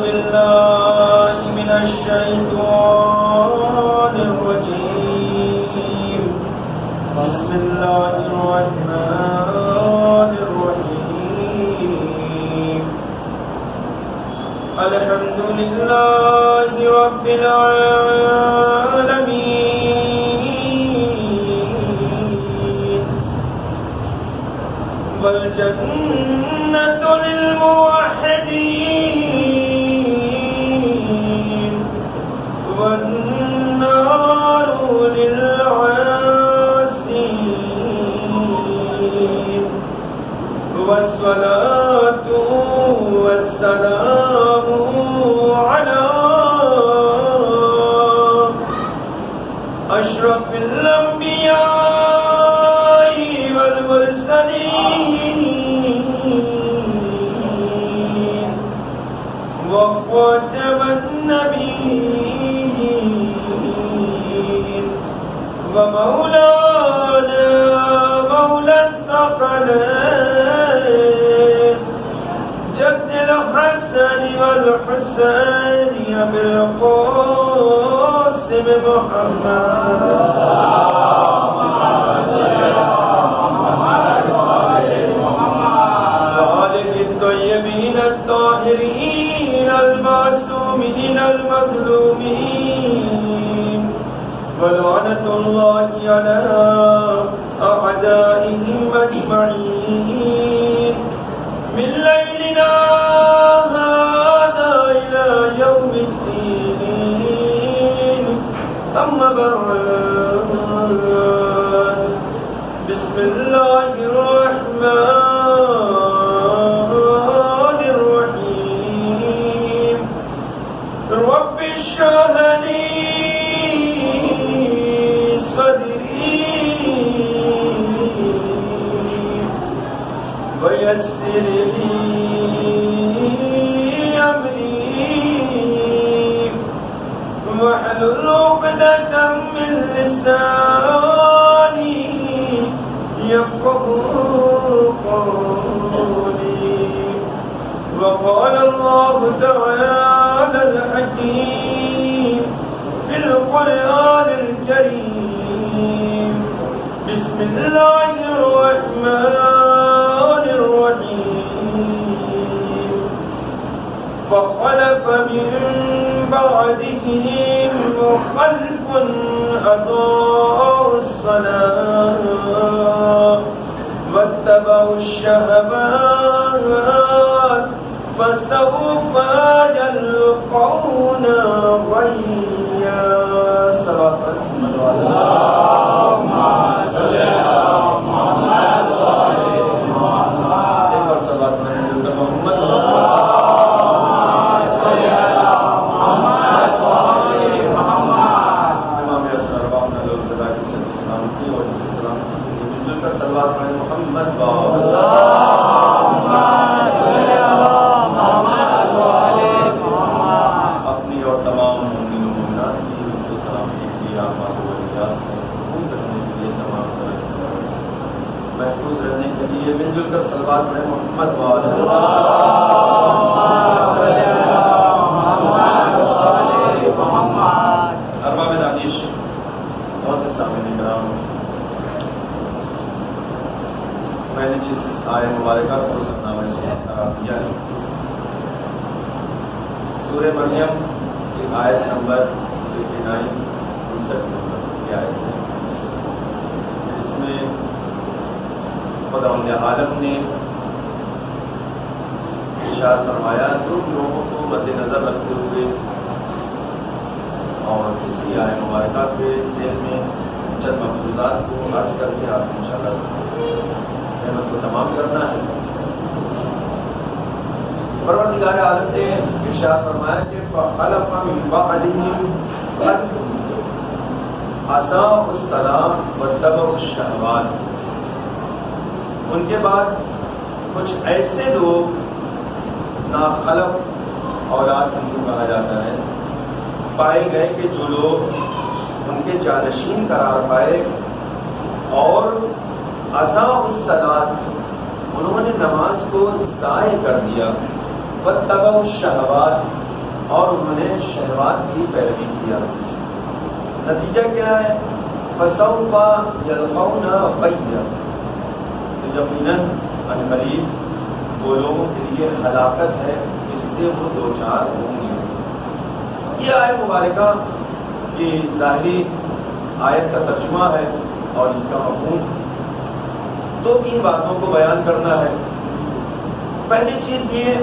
بالله من الشيطان الرجيم. بسم الله الرحمن الرحيم. الحمد لله رب العالمين. والجنة للموحدين والنار للعاصين. والصلاة والسلام على أشرف الأنبياء والمرسلين وخاتم النبيين ومولانا مولى الثقلين جد الحسن والحسين أبي القاسم محمد وآله الطيبين الطاهرين المعصومين المظلومين. ولعنة الله على أعدائهم أجمعين من ليلنا هذا إلى يوم الدين. أما بعد، بسم الله الرحمن الرحيم. رب اشرح لي صدري ويسر لي أمري واحلل عقدة من لساني يفقهوا قولي. وقال الله تعالى الحكيم في القرآن الكريم. بسم الله الرحمن الرحيم. فخلف من بعدهم خلف أضاعوا الصلاة واتبعوا الشهوات فسوف يلقون غيا. صلاة اللهم صل على محمد وآل محمد. ایک اور صلاة محمد اپنی اور تمام مومنین و مومنات کی تو سلامتی کی آفات و الیاس سے محفوظ رکھنے کے لیے تمام طرح کی طرف سے محفوظ رہنے کے لیے مل جل کر صلوات پڑھیں محمد ارباب دانش بہت سے سامعین کرام، میں نے جس آیت مبارکہ کو سرنامہ سنت قرار دیا ہے سورہ مریم کی آیت نمبر 59 نمبر کی آیت ہے، جس میں خداوند عالم نے ارشاد فرمایا جو لوگوں کو مد نظر رکھتے ہوئے اور اسی آیت مبارکہ کے ذہن میں چند مفروضات کو عرض کر کے آپ انشاءاللہ احمد کو تمام کرنا ہے۔ پروردگار عالم نے ارشاد فرمایا کہ فخلف من بعدهم خلف اضاعوا الصلاۃ واتبعوا الشہوات، ان کے بعد کچھ ایسے لوگ ناخلف اولاد ان کو کہا جاتا ہے پائے گئے کہ جو لوگ ان کے جانشین قرار پائے اور اضاعوا الصلاۃ، انہوں نے نماز کو ضائع کر دیا، واتبعوا الشہوات، اور انہوں نے شہوات کی پیروی کیا. نتیجہ کیا ہے؟ فسوف یلقون غیا. تو یقیناً عنقریب وہ لوگوں کے لیے ہلاکت ہے جس سے وہ دوچار ہوں گے. یہ آیت مبارکہ کی ظاہری آیت کا ترجمہ ہے اور اس کا مفہوم. دو تین باتوں کو بیان کرنا ہے. پہلی چیز یہ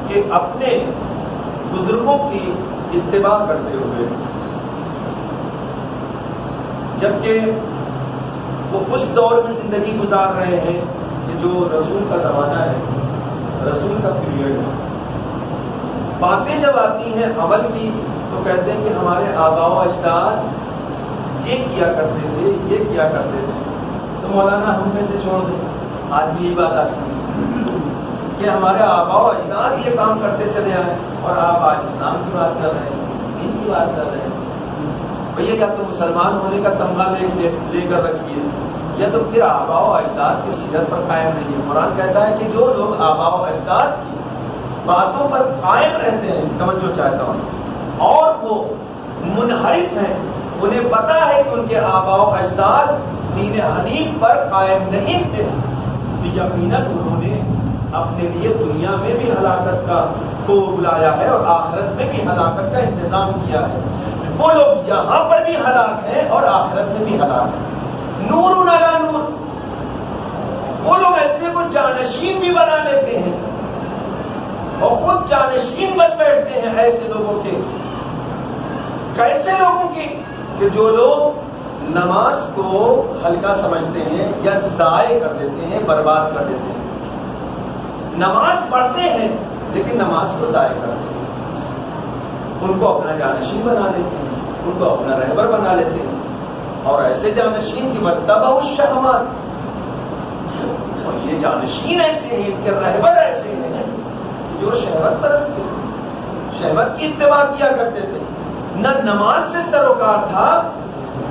کہ اپنے بزرگوں کی اتباع کرتے ہوئے، جبکہ وہ اس دور میں زندگی گزار رہے ہیں کہ جو رسول کا زمانہ ہے، رسول کا پیریڈ ہے. باتیں جب آتی ہیں عمل کی تو کہتے ہیں کہ ہمارے آباء و اجداد یہ کیا کرتے تھے، یہ کیا کرتے تھے. تو مولانا ہم میں سے چھوڑ دیں. آج بھی یہی بات آتی ہے کہ ہمارے آباء و اجداد یہ کام کرتے چلے آئے اور آپ آج اسلام کی بات کر رہے ہیں، دین کی بات کر رہے ہیں. بھیا یا تو مسلمان ہونے کا تمغہ لے کر رکھیے، یا تو پھر آباء و اجداد کی سیرت پر قائم رہیے. قرآن کہتا ہے کہ جو لوگ آباء و اجداد کی باتوں پر قائم رہتے ہیں، توجہ چاہتا ہوں، اور وہ منحرف ہیں، انہیں پتا ہے کہ ان کے آباء و اجداد دین حنیف پر قائم نہیں تھے، تو یقیناً انہوں نے اپنے لیے دنیا میں بھی ہلاکت کا کو بلایا ہے اور آخرت میں بھی ہلاکت کا انتظام کیا ہے. وہ لوگ یہاں پر بھی ہلاک ہیں اور آخرت میں بھی ہلاک ہیں. نور علی نور. وہ لوگ ایسے کو جانشین بھی بنا لیتے ہیں اور خود جانشین بن بیٹھتے ہیں ایسے لوگوں کے. کیسے لوگوں کی؟ کہ جو لوگ نماز کو ہلکا سمجھتے ہیں یا ضائع کر دیتے ہیں، برباد کر دیتے ہیں. نماز پڑھتے ہیں لیکن نماز کو ضائع کرتے ہیں، ان کو اپنا جانشین بنا لیتے ہیں، ان کو اپنا رہبر بنا لیتے ہیں. اور ایسے جانشین کی واتبعوا الشہوات، اور یہ جانشین ایسے ہیں، ان کے رہبر ایسے ہیں جو شہوت پرست تھے، شہوت کی اتباع کیا کرتے تھے. نہ نماز سے سروکار تھا،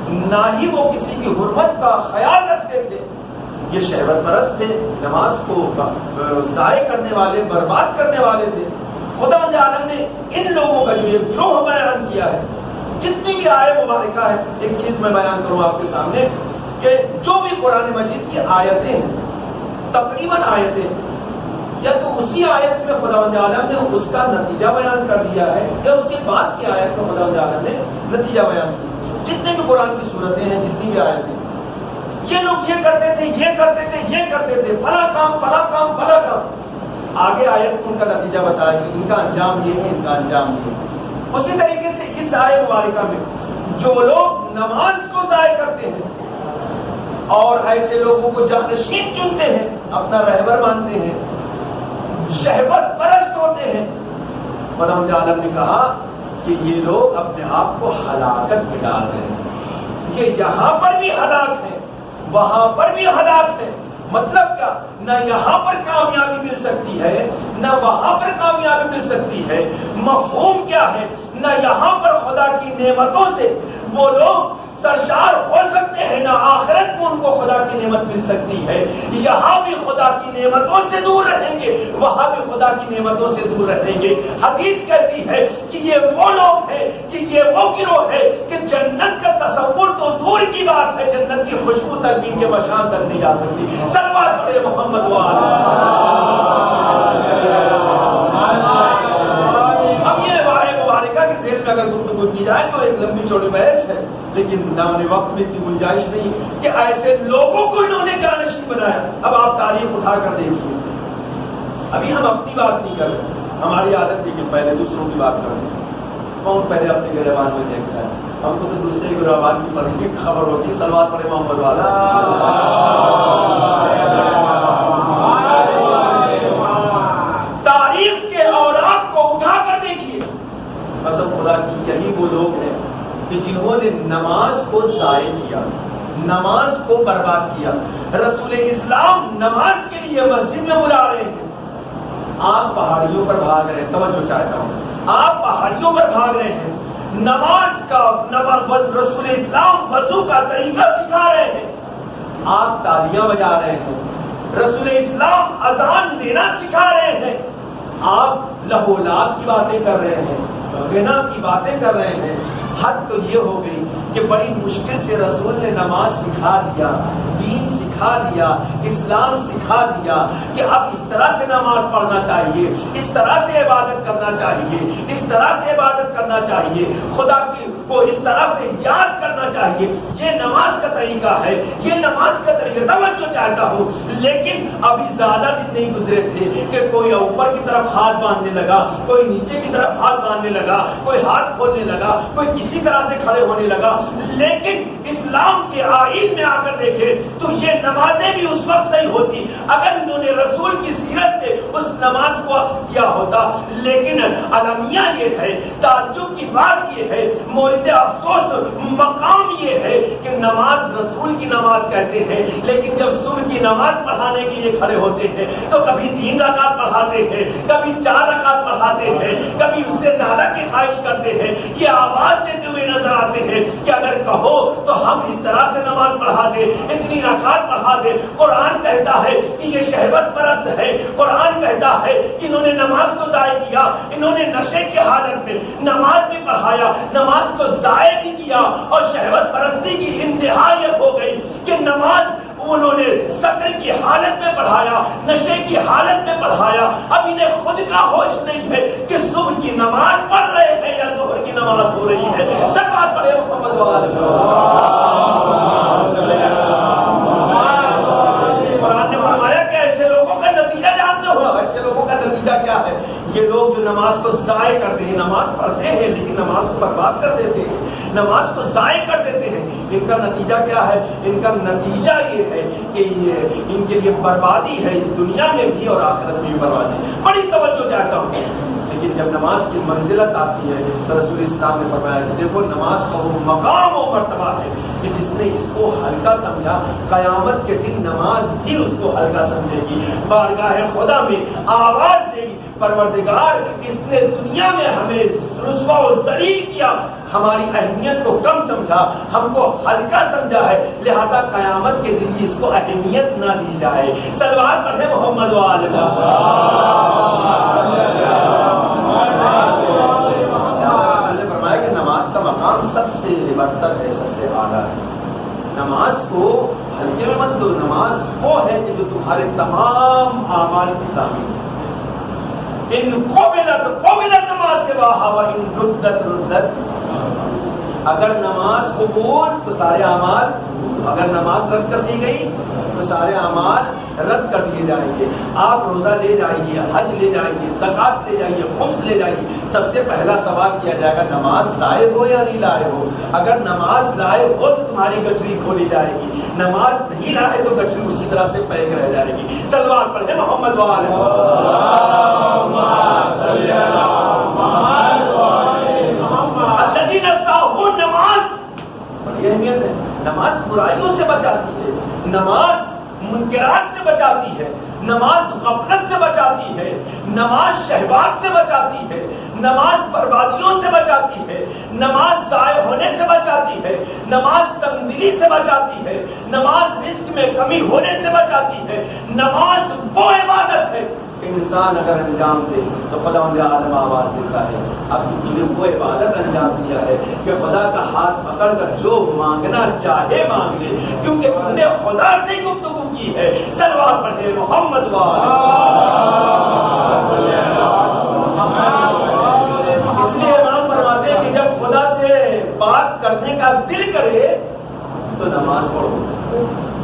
نہ ہی وہ کسی کی حرمت کا خیال رکھتے تھے. یہ شہوت پرست تھے، نماز کو ضائع کرنے والے، برباد کرنے والے تھے. خداوند عالم نے ان لوگوں کا جو یہ گروہ بیان کیا ہے، جتنی بھی آیت مبارکہ ہے، ایک چیز میں بیان کروں آپ کے سامنے کہ جو بھی قرآن مجید کی آیتیں ہیں، تقریباً آیتیں یا تو اسی آیت میں خداوند عالم نے اس کا نتیجہ بیان کر دیا ہے یا اس کے بعد کی آیت میں خداوند عالم نے نتیجہ بیان کیا. جتنے بھی قرآن کی صورتیں ہیں، جتنی بھی آیتیں، یہ لوگ یہ کرتے تھے، یہ کرتے تھے، یہ کرتے تھے، فلاں کام، فلاں کام، فلاں کام. آگے آیت ان کا نتیجہ بتایا کہ ان کا انجام یہ ہے، ان کا انجام یہ ہے. اسی طریقے سے اس آیت مبارکہ میں جو لوگ نماز کو ضائع کرتے ہیں اور ایسے لوگوں کو جانشین چنتے ہیں، اپنا رہبر مانتے ہیں، شہوت پرست ہوتے ہیں، خداوند عالم نے کہا کہ یہ لوگ اپنے آپ کو ہلاکت میں ڈال رہے ہیں. یہ یہاں پر بھی ہلاک ہے، وہاں پر بھی ہلاک ہے. مطلب کیا؟ نہ یہاں پر کامیابی مل سکتی ہے، نہ وہاں پر کامیابی مل سکتی ہے. مفہوم کیا ہے؟ نہ یہاں پر خدا کی نعمتوں سے وہ لوگ سرشار ہو سکتے ہیں، نہ آخرت میں ان کو خدا کی نعمت مل سکتی ہے. یہاں بھی خدا کی نعمتوں سے دور رہیں گے، وہاں بھی خدا کی نعمتوں سے دور رہیں گے. حدیث کہتی ہے کہ یہ وہ لوگ ہیں، کہ یہ وہ گروہ ہے کہ جنت کا تصور تو دور کی بات ہے، جنت کی خوشبو تک بھی ان کے مشان تک نہیں جا سکتی. صلوات پڑھے محمد اگر گفتگو کی جائے تو ایک لمبی چوڑی بحث ہے، لیکن نہ انہیں وقت میں اتنی گنجائش نہیں کہ ایسے لوگوں کو انہوں نے جانشین بنایا. اب آپ تاریخ اٹھا کر دیکھیے. ابھی ہم اپنی بات نہیں کر رہے، ہماری عادت ہے کہ پہلے دوسروں کی بات کریں. کون پہلے اپنے گریبان میں دیکھتا ہے؟ ہم کو تو دوسرے گریبان کی پڑھنے کی خبر ہوتی. صلوات پڑھے محمد والا. تاریخ کے اوراق کو اٹھا کر دیکھیے. قسم خدا کی یہی وہ لوگ ہیں کہ جنہوں نے نماز کو ضائع کیا، نماز کو برباد کیا. رسول اسلام نماز کے لیے مسجد میں بلا رہے ہیں، آپ پہاڑیوں پر بھاگ رہے ہیں. توجہ چاہتا ہوں، آپ پہاڑیوں پر بھاگ رہے ہیں. نماز کا رسول اسلام وضو کا طریقہ سکھا رہے ہیں، آپ تالیاں بجا رہے ہیں. رسول اسلام اذان دینا سکھا رہے ہیں، آپ لہولاد کی باتیں کر رہے ہیں، غنا کی باتیں کر رہے ہیں. حد تو یہ ہو گئی کہ بڑی مشکل سے رسول نے نماز سکھا دیا، دین سکھا دیا، اسلام سکھا دیا کہ اب اس طرح سے نماز پڑھنا چاہیے، اس طرح سے عبادت کرنا چاہیے، اس طرح سے عبادت کرنا چاہیے، خدا کی کو اس طرح سے یاد کرنا چاہیے. یہ نماز کا طریقہ ہے، یہ نماز کا طریقہ. توجہ چاہتا ہوں، لیکن ابھی زیادہ دن نہیں گزرے تھے کہ کوئی اوپر کی طرف ہاتھ باندھنے لگا، کوئی نیچے کی طرف ہاتھ باندھنے لگا، کوئی ہاتھ کھولنے لگا، کوئی کسی طرح سے کھڑے ہونے لگا. لیکن اسلام کے آئین میں آ کر دیکھے تو یہ نمازیں بھی اس وقت صحیح ہوتی اگر انہوں نے رسول کی سیرت سے اس نماز کو عکس کیا ہوتا. لیکن المیہ یہ ہے، تعجب کی بات یہ ہے، مورد افسوس مقام یہ ہے کہ نماز رسول کی نماز کہتے ہیں، لیکن جب صبح کی نماز پڑھانے کے لیے کھڑے ہوتے ہیں تو کبھی 3 رکعت پڑھاتے ہیں، کبھی 4 رکعت پڑھاتے ہیں، کبھی اس سے زیادہ کی خواہش کرتے ہیں. یہ آواز دیتے ہوئے نظر آتے ہیں کہ اگر کہو تو ہم اس طرح سے نماز پڑھا دیں، اتنی رکعت پڑھا دیں. قرآن کہتا ہے کہ یہ شہوت پرست ہے. قرآن کہتا ہے کہ انہوں نے نماز کو ضائع کیا، انہوں نے نشے کی حالت میں نماز بھی پڑھایا، نماز کو ضائع بھی کیا. اور شہوت پرستی کی انتہا یہ ہو گئی کہ نماز انہوں نے سکر کی حالت میں پڑھایا، نشے کی حالت میں پڑھایا. اب انہیں خود کا ہوش نہیں ہے کہ صبح کی نماز پڑھ رہے ہیں یا ظہر کی نماز ہو رہی ہے. سب بات پڑھے محمد قرآن نے فرمایا کہ ایسے لوگوں کا نتیجہ جانتے ہو. ایسے لوگوں کا نتیجہ کیا ہے؟ یہ لوگ جو نماز کو ضائع کرتے ہیں، نماز پڑھتے ہیں لیکن نماز کو برباد کر دیتے ہیں، نماز کو ضائع کر دیتے ہیں. ان کا نتیجہ کیا ہے؟ ان کا نتیجہ یہ ہے کہ ان کے لیے بربادی ہے، اس دنیا میں بھی اور آخرت میں بھی بربادی. بڑی توجہ چاہتا ہوں. لیکن جب نماز کی منزلت آتی ہے تو رسول اسلام نے فرمایا کہ دیکھو نماز کا وہ مقام و مرتبہ ہے کہ جس نے اس کو ہلکا سمجھا، قیامت کے دن نماز بھی اس کو ہلکا سمجھے گی، بارگاہ خدا میں آواز دے گی، پروردگار اس نے دنیا میں ہمیں رسوا و ذلیل کیا، ہماری اہمیت کو کم سمجھا، ہم کو ہلکا سمجھا ہے، لہذا قیامت کے دن بھی اس کو اہمیت نہ دی جائے. صلوات پڑھیں محمد وآل مقام سب سے برتر ہے، سب سے اعلیٰ ہے. نماز کو ہلکے میں مت لو. نماز وہ ہے کہ جو تمہارے تمام اعمال کی ضامن ہے. ان قبلت نماز سے واہا و ان ردت. اگر نماز قبول تو سارے اعمال، اگر نماز رد کر دی گئی تو سارے اعمال رد کر دیے جائیں گے. آپ روزہ لے جائیے، حج لے جائیے، زکات لے جائیے، خمس لے جائیے، سب سے پہلا سوال کیا جائے گا نماز لائے ہو یا نہیں لائے ہو. اگر نماز لائے ہو تو تمہاری گٹھری کھولی جائے گی، نماز نہیں لائے تو گٹھری اسی طرح سے پیک رہ جائے گی. صلوات پڑھیں محمد وآل الذین صاحبون. نماز بڑی اہمیت ہے. نماز برائیوں سے بچاتی ہے، نماز منکرات سے بچاتی ہے، نماز غفلت سے بچاتی ہے، نماز شہوات سے بچاتی ہے، نماز بربادیوں سے بچاتی ہے، نماز ضائع ہونے سے بچاتی ہے، نماز تنگدلی سے بچاتی ہے، نماز رزق میں کمی ہونے سے بچاتی ہے. نماز وہ عبادت ہے انسان اگر انجام دے تو خدا عالم آواز دیتا ہے اب تم نے وہ عبادت انجام دیا ہے کہ خدا کا ہاتھ پکڑ کر جو مانگنا چاہے مانگ لے، کیونکہ تم نے خدا سے گفتگو کی ہے. صلوات پڑھے محمد اس لیے امام فرماتے ہیں کہ جب خدا سے بات کرنے کا دل کرے تو نماز پڑھو،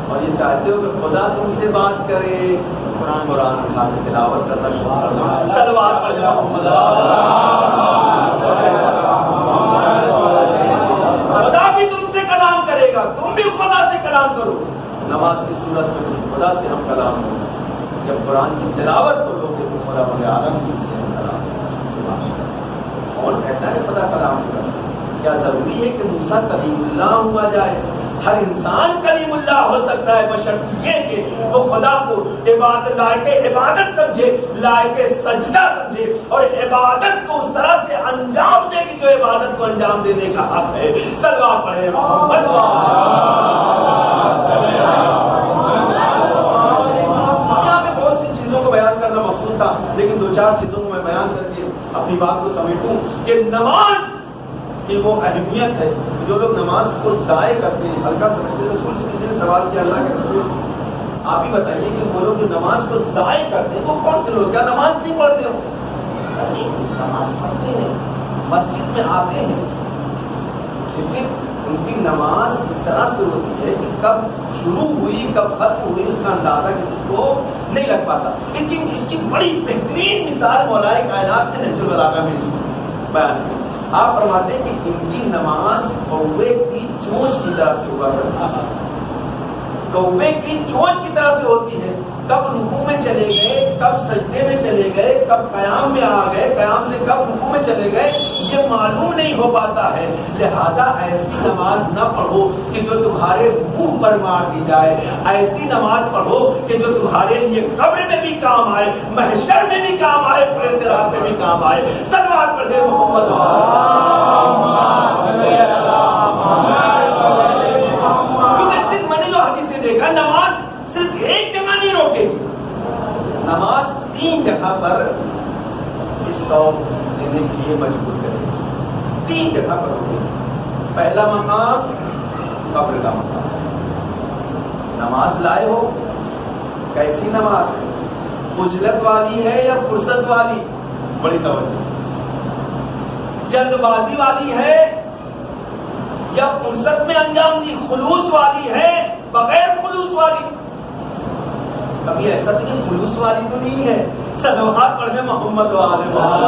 اور یہ چاہتے ہو کہ خدا تم سے بات کرے قرآن اٹھا کے تلاوت کرنا شروع کر دو. صلوات پڑھ محمد. خدا بھی تم سے کلام کرے گا، تم بھی خدا سے کلام کرو. نماز کی صورت میں خدا سے ہم کلام کرو. جب قرآن کی تلاوت کرو گے تو خدا بڑے عالم تم سے ہم کلام سے بات. کون کہتا ہے خدا کلام کرنا؟ کیا ضروری ہے کہ موسیٰ کلیم اللہ ہوا جائے؟ ہر انسان کلیم اللہ ہو سکتا ہے، بشرط یہ کہ وہ خدا کو لائق عبادت سمجھے، لائق سجدہ سمجھے، اور عبادت کو اس طرح سے انجام دے کہ جو عبادت کو انجام دینے کا حق ہے. صلوات پڑھے محمد. یہاں پہ بہت سی چیزوں کو بیان کرنا مقصود تھا لیکن 2-4 چار چیزوں کو میں بیان کر کے اپنی بات کو سمیٹوں کہ نماز کی وہ اہمیت ہے. جو لوگ نماز کو ضائع کرتے ہیں, ہلکا سمجھتے ہیں. رسول سے کسی نے سوال کیا, اللہ کے رسول آپ ہی بتائیے کہ وہ لوگ جو نماز کو ضائع کرتے ہیں وہ کون سے لوگ, کیا نماز نہیں پڑھتے ہو؟ نماز پڑھتے ہیں, مسجد میں آتے ہیں, لیکن ان کی نماز اس طرح سے ہوتی ہے کہ کب شروع ہوئی کب ختم ہوئی اس کا اندازہ کسی کو نہیں لگ پاتا. لیکن اس کی بڑی بہترین مثال مولا کائنات نے نہج البلاغہ میں بیان کی. آپ فرماتے ہیں کہ ان کی نماز کوے کی چونچ کی طرح سے ہوا کرتی ہے. کوے کی چونچ کی طرح سے ہوتی ہے. کب رکوع میں چلے گئے, کب سجدے میں چلے گئے, کب قیام میں آ گئے, قیام سے کب رکوع میں چلے گئے, یہ معلوم نہیں ہو پاتا ہے. لہذا ایسی نماز نہ پڑھو کہ جو تمہارے منہ پر مار دی جائے. ایسی نماز پڑھو کہ جو تمہارے لیے قبر میں بھی کام آئے, محشر میں بھی کام آئے, پورے صراط میں بھی کام آئے. صلوات پڑھے محمد. کیونکہ صرف میں نے جو حدیثیں دیکھا, نماز صرف ایک جگہ نہیں روکے گی, نماز 3 جگہ پر اسٹاپ لینے کے لیے مجبور کرے گی. 3 جگہ پر روکے گی. پہلا مقام قبر کا مقام. نماز لائے ہو, کیسی نماز ہے, عجلت والی ہے یا فرصت والی؟ بڑی توجہ. جلد بازی والی ہے یا فرصت میں انجام دی, خلوص والی ہے بغیر خلوص والی؟ کبھی ایسا تو نہیں خلوص والی تو نہیں ہے. صلوات پڑھے محمد و آل محمد.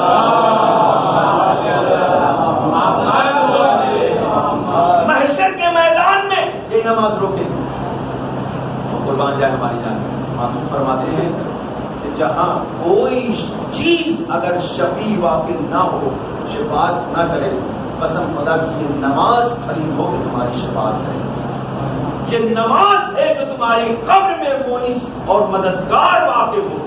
محشر کے میدان میں یہ نماز روکے. قربان جائے ہماری جان. معصوم فرماتے ہیں کہ جہاں کوئی چیز اگر شفیع واقع نہ ہو, شفاعت نہ کرے, قسم خدا کی یہ نماز کھڑی ہو کہ تمہاری شفاعت کرے. یہ نماز ہے جو تمہاری قبر میں مونس اور مددگار واقع ہو.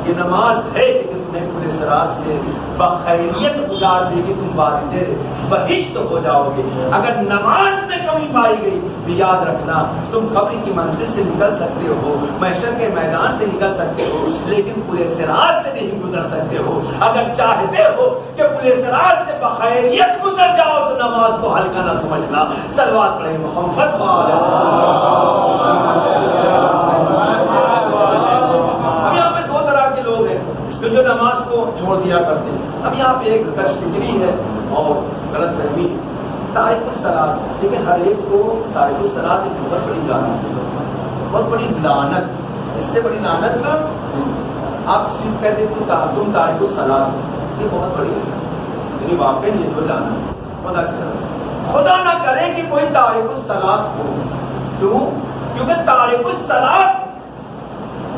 یہ نماز ہے کہ تمہیں پورے سراج سے بخیریت گزار دے گی, تم والدے بہشت ہو جاؤ گے. اگر نماز میں کمی پائی گئی تو یاد رکھنا تم قبر کی منزل سے نکل سکتے ہو, محشر کے میدان سے نکل سکتے ہو, لیکن پورے سراج سے نہیں گزر سکتے ہو. اگر چاہتے ہو کہ پورے سراج سے بخیریت گزر جاؤ تو نماز کو ہلکا نہ سمجھنا. صلوات پڑھیں محمد والا. جو نماز کو چھوڑ دیا کرتے ہیں. اب یہاں پہ ایک کش فکری ہے اور غلط فہمی. تارک الصلاۃ, دیکھیں ہر ایک کو تارک الصلاۃ ایک بہت بڑی لعنت ہے, بہت بڑی لعنت. اس سے بڑی لعنت آپ کسی کو کہتے تم تارک الصلاۃ, یہ بہت بڑی یعنی واقعی یہ کوئی لعنت خدا کی طرف سے. خدا نہ کرے کہ کوئی تارک الصلاۃ ہو. کیوں؟ کیونکہ تارک الصلاۃ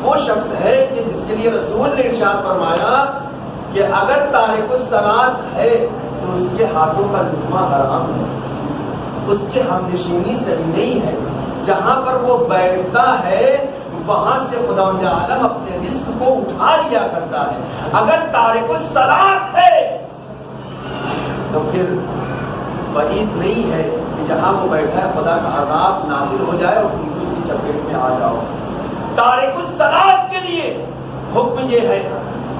وہ شخص ہے کہ جس کے لیے رسول نے ارشاد فرمایا کہ اگر تارک الصلاۃ ہے تو اس کے ہاتھوں کا لقمہ حرام ہے, اس کی ہمنشینی صحیح نہیں ہے. جہاں پر وہ بیٹھتا ہے وہاں سے خداوند عالم اپنے رزق کو اٹھا لیا کرتا ہے. اگر تارک الصلاۃ ہے تو پھر بعید نہیں ہے کہ جہاں وہ بیٹھا ہے خدا کا عذاب نازل ہو جائے اور تم اس کی چپیٹ میں آ جاؤ. تارک الصلاۃ کے لیے حکم یہ ہے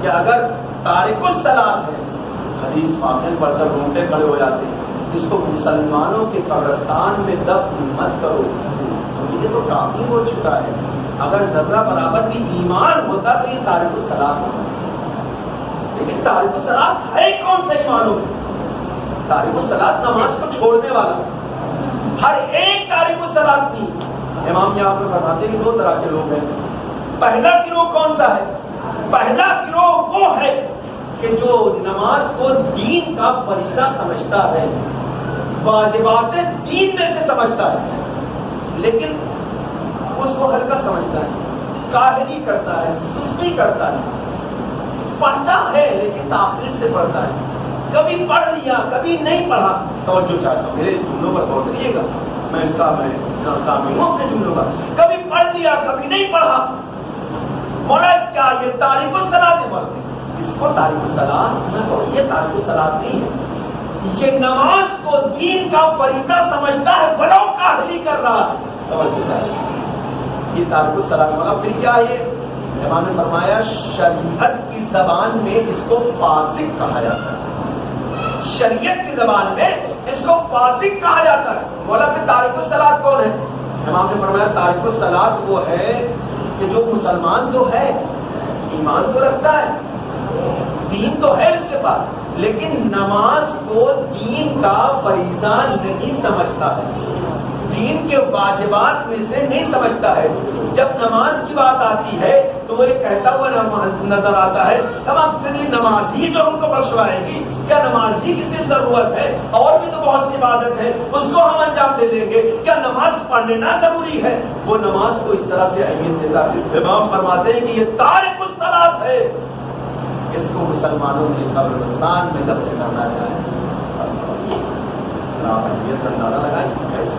کہ اگر تارک الصلاۃ ہے, حدیث پاک پر تو رونگٹے کھڑے ہو جاتے ہیں, اس کو مسلمانوں کے قبرستان میں دفن مت کرو. یہ تو کافی ہو چکا ہے. اگر ذرہ برابر بھی ایمان ہوتا تو یہ تارک الصلاۃ ہوتا. لیکن تارک الصلاۃ ہے کون سا ایمان ہو؟ تارک الصلاۃ نماز کو چھوڑنے والا. ہر ایک تارک الصلاۃ نہیں. امام یہاں پر فرماتے ہیں کہ 2 طرح کے لوگ ہیں. پہلا گروہ کون سا ہے؟ پہلا گروہ وہ ہے کہ جو نماز کو دین کا فریضہ سمجھتا ہے, واجبات دین میں سے سمجھتا ہے, لیکن اس کو ہلکا سمجھتا ہے, کاہلی کرتا ہے, سستی کرتا ہے. پڑھتا ہے لیکن تاخیر سے پڑھتا ہے. کبھی پڑھ لیا کبھی نہیں پڑھا. توجہ چاہتا ہوں, میرے جملوں پر غور کریے گا, میں اس کا میں تعمیر ہوں اپنے جملوں کا. کبھی پڑھ لیا کبھی نہیں پڑھا. مولا کیا یہ تارک الصلاۃ بولتے ہیں؟ اس کو تارک الصلاۃ نہ کہو, یہ تارک الصلاۃ نہیں ہے. یہ نماز کو دین کا فریضہ سمجھتا ہے, بڑوں کاہلی کر رہا ہے. یہ تارک الصلاۃ. مگر پھر کیا یہ امام نے فرمایا شریعت کی زبان میں اس کو فاسق کہا جاتا ہے، شریعت کی زبان میں اس کو فاسق کہا جاتا ہے۔ مولا پھر تارک الصلاۃ کون ہے؟ امام نے فرمایا تارک الصلاۃ وہ ہے کہ جو مسلمان تو ہے، ایمان تو رکھتا ہے، دین تو ہے اس کے پاس، لیکن نماز کو دین کا فریضہ نہیں سمجھتا ہے، دین کے واجبات میں سے نہیں سمجھتا ہے۔ جب نماز کی بات آتی ہے تو وہ ایک کہتا ہوا نظر آتا ہے، اب آپ سے نماز ہی جو ہم کو بخشوائے گی، کیا نماز ہی کی صرف ضرورت ہے؟ اور بھی تو بہت سی عبادت ہے، اس کو ہم انجام دے دیں گے، کیا نماز پڑھنا ضروری ہے؟ وہ نماز کو اس طرح سے اہمیت دیتا ہے۔ امام فرماتے ہیں کہ یہ تارک الصلاۃ ہے، اس کو مسلمانوں کے قبرستان میں دفن کرنا چاہیے۔ آپ اہمیت کا اندازہ لگائیں کیسے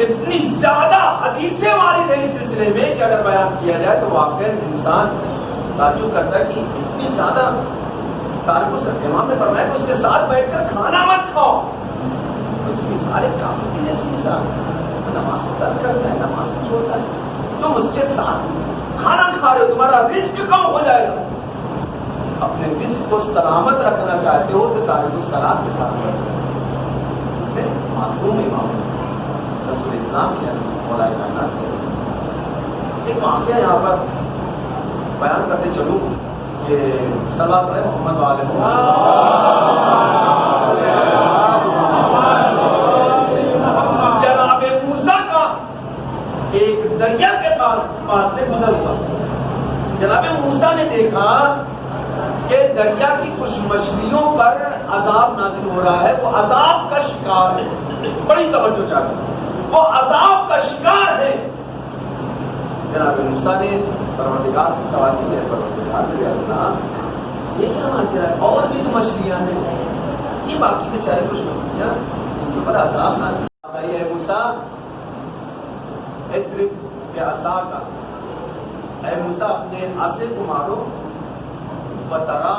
اتنی زیادہ حدیثیں وارد ہیں اس سلسلے میں کہ اگر بیان کیا جائے تو واقعی انسان تعجب کرتا ہے کہ اتنی زیادہ تارک الصلاۃ۔ امام نے فرمایا کہ اس کے ساتھ بیٹھ کر کھانا مت کھاؤ، اس کی مثال کافی بھی ایسی مثال ہے، نماز کو ترک کرتا ہے، نماز کو چھوڑتا ہے، تم اس کے ساتھ کھانا کھا رہے ہو، تمہارا رزق کم ہو جائے گا۔ اپنے رزق کو سلامت رکھنا چاہتے ہو تو تارک الصلاۃ کے ساتھ بیٹھو۔ اس نے معصوم امام رسول اسلام کی حدیث، مولا کائنات کی حدیث، ایک واقعہ یہاں پر بیان کرتے چلوں کہ صلوات پڑھیں محمد وآل محمد۔ جناب موسیٰ کا ایک دریا کے پاس سے گزر ہوا، جناب موسیٰ نے دیکھا کہ دریا کی کچھ مچھلیوں پر عذاب نازل ہو رہا ہے، وہ عذاب کا شکار ہے، بڑی توجہ چاہیے، وہ عذاب کا شکار ہے۔ جناب موسیٰ نے پروردگار سے سوال کیا، پروردگار میرے اللہ یہ کیا ماجرا ہے، اور بھی تو مچھلیاں ہیں، یہ باقی بیچارے کچھ مچھلیاں ان کے اوپر عذاب نازل ہے۔ موسیٰ اضرب بعصاک، اے موسیٰ اپنے عصا کو مارو، وترا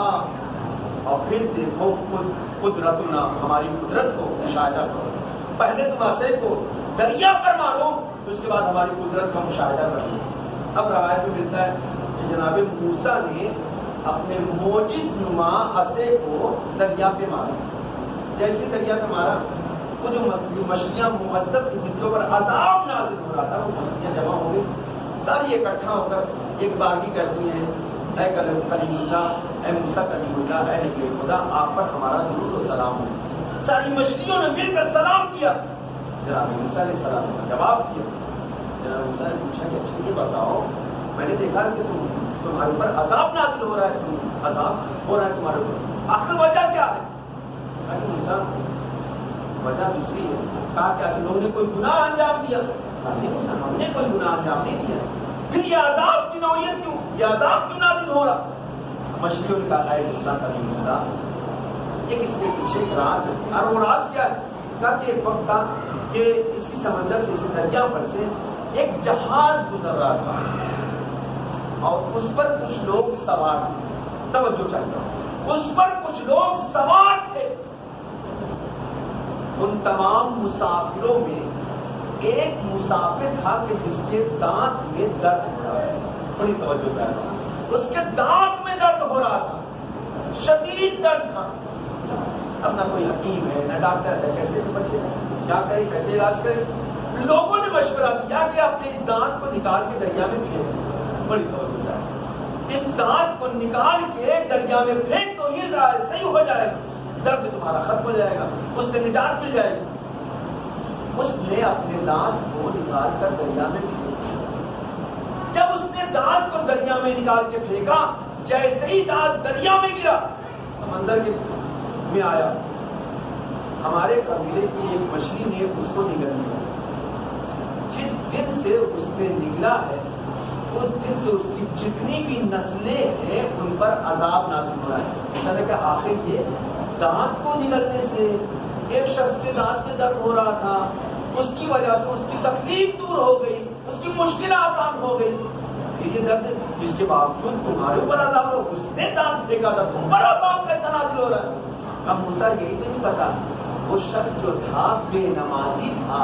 اور پھر دیکھو قدرتنا، ہماری قدرت کو مشاہدہ کرو۔ پہلے تم عصا کو دریا پر مارو، تو اس کے بعد ہماری قدرت کا مشاہدہ کرو۔ اب روایت میں ملتا ہے کہ جناب موسیٰ نے اپنے موجز نما عصا کو دریا پہ مارا، جیسے دریا پہ مارا وہ جو مچھلیاں مہذب تھیں جن کے اوپر عذاب نازل ہو رہا تھا، وہ مچھلیاں جمع ہو گئی، ساری اکٹھا ہو کر ایک بارگی کرتی ہیں، اے کلیم اللہ، اے موسیٰ کلیم اللہ، اے نبی خدا، آپ پر ہمارا درود و سلام ہو۔ ساری مچھلیوں نے مل کر سلام کیا، جناب موسیٰ نے سلام کا جواب دیا۔ جناب موسیٰ نے پوچھا کہ اچھا یہ بتاؤ، میں نے دیکھا کہ تمہارے اوپر عذاب نازل ہو رہا ہے، عذاب ہو رہا ہے تمہارے اوپر، آخر وجہ کیا ہے؟ کہا کہ موسیٰ وجہ دوسری ہے۔ کہا کیا کہ لوگوں نے کوئی گناہ انجام دیا؟ کہا نہیں موسیٰ، ہم نے کوئی گناہ انجام نہیں دیا، پھر یہ عذاب کی نوعیت کیوں، یہ عذاب کیوں نازل ہو رہا؟ مچھلیوں نے کہا اے موسیٰ کلیم اللہ، ایک اس کے پیچھے ایک راز ہے، اور وہ راز کیا ہے؟ کہا کہ ایک وقت تھا کہ اسی سمندر سے، اسی دریا پر سے ایک جہاز گزر رہا تھا اور اس پر کچھ لوگ سوار تھے، توجہ چاہتا ہوں، اس پر کچھ لوگ سوار تھے۔ ان تمام مسافروں میں ایک مسافر تھا کہ جس کے دانت میں درد ہو رہا ہے، بڑی توجہ چاہتا ہوں، اس کے دانت میں درد ہو رہا تھا، شدید درد تھا۔ اب نہ کوئی حکیم ہے نہ ڈاکٹر ہے، کیسے بچے کیا کرے، کیسے علاج کرے؟ لوگوں نے مشورہ دیا کہ اپنے اس دانت کو نکال کے دریا میں پھینک، بڑی توجہ چاہیے، اس دانت کو نکال کے دریا میں پھینک تو ہل رہا ہے، صحیح ہو جائے گا، درد تمہارا ختم ہو جائے گا، اس سے نجات مل جائے گی۔ اس نے اپنے دانت کو نکال کر دریا میں پھینکا، جب اس نے دانت کو دریا میں نکال کے پھینکا، جیسے ہی دانت دریا میں گرا، سمندر کے میں آیا، ہمارے قبیلے کی ایک مچھلی نے اس کو نگل لیا۔ جس دن سے اس نے نگلا ہے اس دن سے اس کی جتنی بھی نسلیں ہیں ان پر عذاب نازل ہو رہا ہے۔ اس نے کہا آخر یہ دانت کو نگلنے سے ایک شخص کے دانت میں درد ہو رہا تھا، اس کی وجہ سے اس کی تکلیف دور ہو گئی، اس کی مشکل آسان ہو گئی، پھر یہ درد جس کے باوجود تمہارے اوپر عذاب ہو، اس نے دانت پھینکا تھا، تم پر عذاب کیسا نازل ہو رہا ہے؟ اب موسیٰ یہی تو نہیں پتا وہ شخص جو تھا بے نمازی تھا،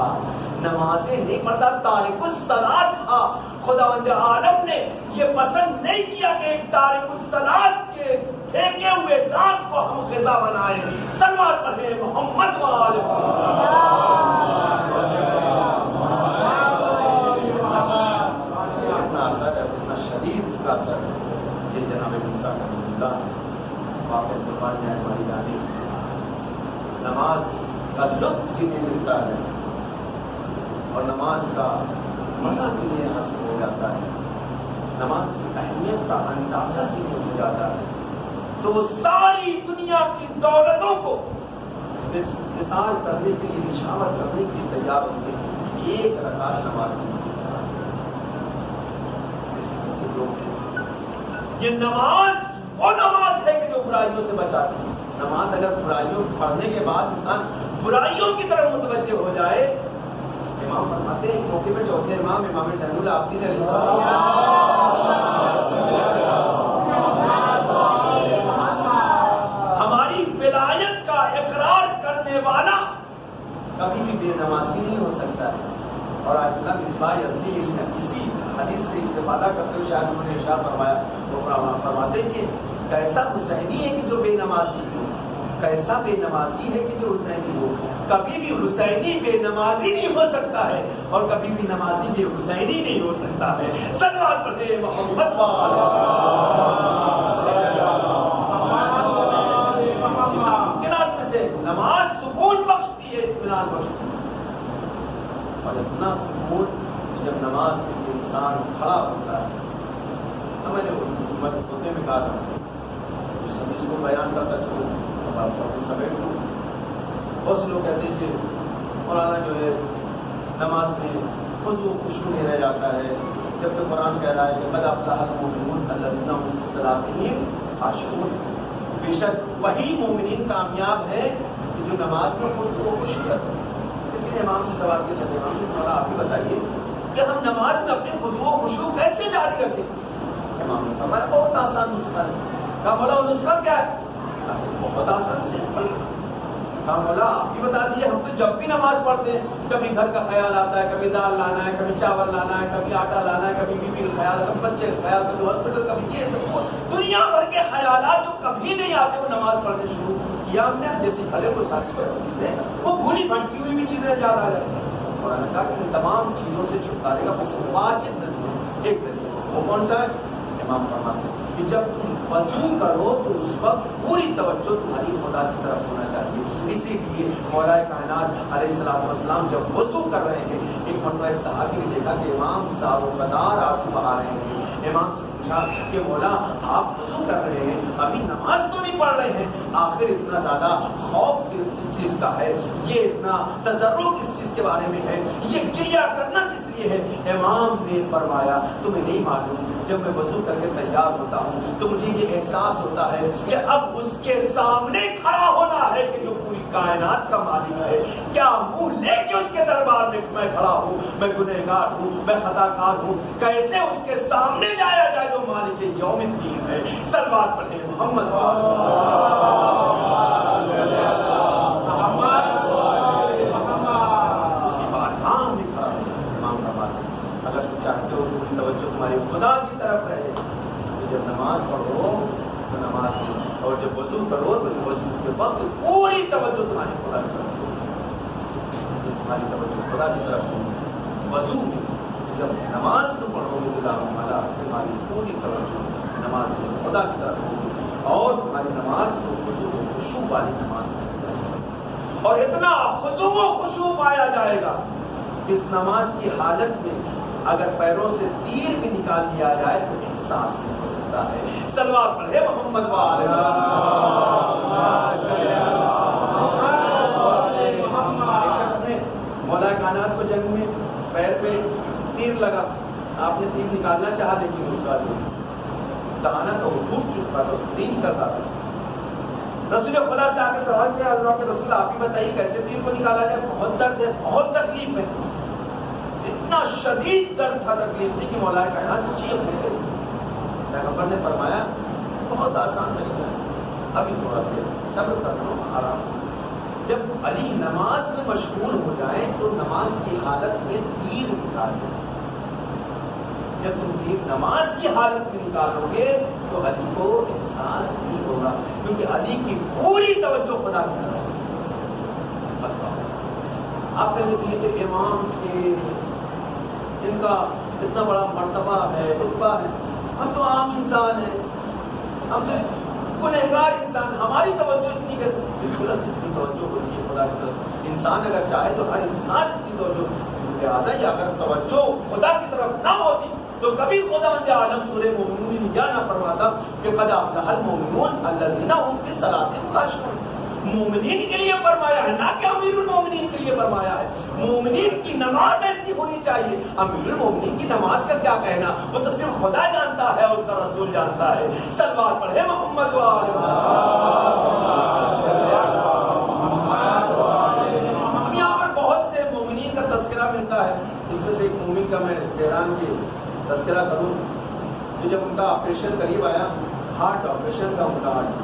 نمازیں نہیں پڑھتا، تارک الصلاۃ تھا. خداوند عالم نے یہ پسند نہیں کیا کہ ایک تارک الصلاۃ کے پھینکے ہوئے دانت کو ہم غذا بنائیں. صلوات پڑھیں محمد وآل اتنا اثر ہے، اتنا شدید اس کا اثر ہے. یہ جناب موسیٰ کلیم اللہ واقع قربان ہے ہماری جانی. نماز کا لطف جنہیں ملتا ہے اور نماز کا مزہ جنہیں حاصل ہو جاتا ہے، نماز کی اہمیت کا اندازہ جنہیں ہو جاتا ہے، تو وہ ساری دنیا کی دولتوں کو نثار کرنے کے لیے، نشاور کرنے کے لیے تیار ہوتے ہیں. ایک رکعت نماز کی کسی لوگ، یہ نماز وہ نماز ہے کہ جو برائیوں سے بچاتی ہے. نماز اگر برائیوں پڑھنے کے بعد انسان برائیوں کی طرف متوجہ ہو جائے، امام فرماتے ہیں ایک موقع پہ چوتھے امام حسین العابدین علیہ السلام ہماری ولایت کا اقرار کرنے والا کبھی بھی بے نمازی نہیں ہو سکتا ہے. اور آیت اللہ مصباح یزدی اسی حدیث سے استفادہ کرتے ہوئے شاید انہوں نے ارشاد فرمایا، وہ فرماتے ہیں کہ کیسا حسینی ہے کہ جو بے نمازی ہو، کیسا بے نمازی ہے کہ جو حسینی ہو. کبھی بھی حسینی بے نمازی نہیں ہو سکتا ہے اور کبھی بھی نمازی بے حسینی نہیں ہو سکتا ہے. صلوات پڑھیں محمد ممکنات میں سے نماز سکون بخشتی ہے، اطمینان بخشتی ہے. اور اتنا سکون جب نماز کے لیے انسان کھڑا ہوتا ہے. میں نے خطبے میں کہا تھا، اس کو بیان کرتا چلو سمیٹ لوں. بہت سے لوگ کہتے ہیں کہ مولانا جو ہے نماز میں خضوع خشوع نہیں رہ جاتا ہے، جبکہ قرآن کہہ رہا ہے کہ قد افلح المؤمنون الذین هم فی صلاتهم خاشعون. بے شک وہی مومنین کامیاب ہیں کہ جو نماز میں خضوع و خشوع کرتے ہیں. کسی نے امام سے سوال کیا، چلے امام سے مولا آپ ہی بتائیے کہ ہم نماز میں اپنے خضوع و خشوع کیسے جاری رکھیں؟ امام نے فرمایا بہت آسان نسخہ ہے. کہا مولا وہ نسخہ کیا ہے؟ بہت آسان سمپل. کہا مولا آپ بھی بتا دیجیے، ہم تو جب بھی نماز پڑھتے ہیں کبھی گھر کا خیال آتا ہے، کبھی دال لانا ہے، کبھی چاول لانا ہے، کبھی آٹا لانا ہے، کبھی بیوی کا خیال، کبھی بچے کا خیال، کبھی ہاسپٹل، کبھی یہ دنیا بھر کے خیالات جو کبھی نہیں آتے وہ نماز پڑھنے شروع کیا ہم نے. جیسے کھڑے کو سرچ کرو چیزیں، وہ بھولی بھٹکی ہوئی بھی چیزیں یاد آ جاتی ہیں. اور نے کہا کہ ان تمام چیزوں سے چھٹکارے کا بس واحد ذریعہ ایک ذریعہ، وہ کون سا ہے؟ امام فرماتے ہیں کہ جب تم وضو کرو تو اس وقت پوری توجہ تمہاری خدا کی طرف ہونا چاہیے. اسی لیے مولا کائنات علیہ الصلوۃ والسلام جب وضو کر رہے تھے، ایک مرتبہ ایک صحابی نے دیکھا کہ امام صاحب قطار آنسو بہا رہے ہیں. امام سے پوچھا کہ مولا آپ وضو کر رہے ہیں، ابھی نماز تو نہیں پڑھ رہے ہیں، آخر اتنا زیادہ خوف کس چیز کا ہے، یہ اتنا تضرع کس چیز کے بارے میں ہے، یہ گریہ کرنا کس لیے ہے؟ امام نے فرمایا تمہیں نہیں معلوم، جب میں وضو کر کے تیار ہوتا ہوں تو مجھے یہ احساس ہوتا ہے کہ اب اس کے سامنے کھڑا ہونا ہے کہ جو پوری کائنات کا مالک ہے. کیا منہ لے کے اس کے دربار میں میں کھڑا ہوں، میں گنہگار ہوں، میں خطا کار ہوں، کیسے اس کے سامنے جایا جائے جو مالک یوم الدین ہے. صلوات پڑھیں محمد اس کی بارگاہ میں کھڑا ہوں. امام کا بات ہے اگر تم چاہتے ہو پوری توجہ تمہاری خدا کی طرف رہے تو جب نماز پڑھو تو نماز میں، اور جب وضو کرو تو وضو کے وقت پوری توجہ تمہاری خدا کی طرف ہو. تمہاری توجہ خدا کی طرف ہو. وضو میں جب نماز تم پڑھو گے خدا تمہاری پوری توجہ نماز میں خدا کی طرف ہوگی اور تمہاری نماز کو خضوع و خشوع والی نماز ہے. اور اتنا خضوع و خشوع پایا جائے گا کہ اس نماز کی حالت میں اگر پیروں سے تیر بھی نکال لیا جائے تو احساس نہیں ہو سکتا ہے. صلوات پڑھے محمد ایک شخص نے مولا کائنات کو جنگ میں پیر پہ تیر لگا، آپ نے تیر نکالنا چاہا لیکن اس کا جو دہانا تھا وہ ٹوٹ چکا تھا، اس تیر کرتا تھا. رسول خدا سے آ کے سوال کیا، اللہ کے رسول آپ ہی بتائیے کیسے تیر کو نکالا جائے؟ بہت درد ہے، بہت تکلیف ہے. اتنا شدید درد تھا، تکلیف تھی کہ مولا کائنات چیخ اٹھے. پیغمبر نے فرمایا بہت آسان طریقہ ہے، ابھی تھوڑا دیر صبر کر لو، آرام سے. جب علی نماز میں مشغول ہو جائیں تو نماز کی حالت میں تیر نکال دیں. جب تم تیر نماز کی حالت میں نکالو گے تو علی کو احساس نہیں ہوگا, کیونکہ علی کی پوری توجہ خدا کی طرف. آپ کہیں گے کہ امام کے ان کا اتنا بڑا مرتبہ ہے, رتبہ ہے, ہم تو عام انسان ہیں, ہم تو گنہگار انسان, ہماری توجہ اتنی ہے. بالکل اتنی توجہ ہوتی ہے خدا کی طرف. انسان اگر چاہے تو ہر انسان اتنی توجہ, لہٰذا ہی اگر توجہ خدا کی طرف نہ ہوتی تو کبھی خداوند عالم سورہ مومنون میں کیا نہ فرماتا کہ قد افلح المؤمنون الذین هم فی الصلاۃ خاشعون. مومنین کے لیے فرمایا ہے, نہ کہ امیر المومنین کے لیے فرمایا ہے. مومنین کی نماز ایسی ہونی چاہیے. امیر المومنین کی نماز کا کیا کہنا, وہ تو صرف خدا جانتا ہے, اس کا رسول جانتا ہے. صلوات پڑھے محمد وآلہ محمد. اب یہاں پر بہت سے مومنین کا تذکرہ ملتا ہے. اس میں سے ایک مومن کا میں تہران کے تذکرہ کروں کہ جب ان کا آپریشن قریب آیا, ہارٹ آپریشن کا, ان کا ہارٹ,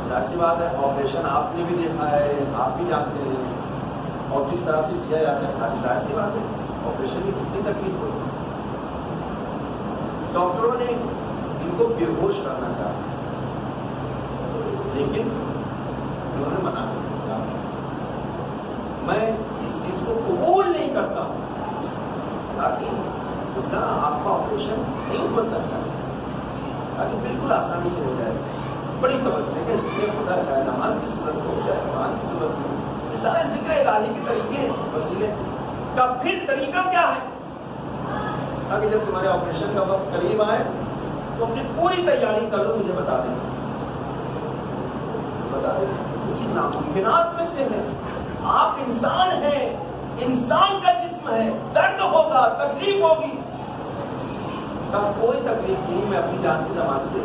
ظاہر سی بات ہے آپریشن آپ نے بھی دیکھا ہے, آپ بھی جانتے ہیں اور کس طرح سے کیا جاتا ہے. ساری ظاہر سی بات ہے آپریشن میں کتنی تکلیف ہوتی ہے. ڈاکٹروں نے ان کو بے ہوش کرنا چاہا لیکن انہوں نے منع کر دیا. میں اس چیز کو قبول نہیں کرتا تاکہ اتنا آپ کا آپریشن نہیں ہو سکتا, تاکہ بالکل آسانی سے ہو جائے. بڑی توجہ ہے کہ ذکر خدا چاہے نماز کی صورت ہو چاہے قرآن کی صورت ہو, یہ سارے ذکر الہی کے طریقے ہیں, وسیلے کا. پھر طریقہ کیا ہے تاکہ جب تمہارے آپریشن کا وقت قریب آئے تو اپنی پوری تیاری کر لو, مجھے بتا دیں, بتا دیں. یہ ناممکنات میں سے ہے. آپ انسان ہیں, انسان کا جسم ہے, درد ہوگا, تکلیف ہوگی. کوئی تکلیف نہیں, میں اپنی جان کی ضمانت دے.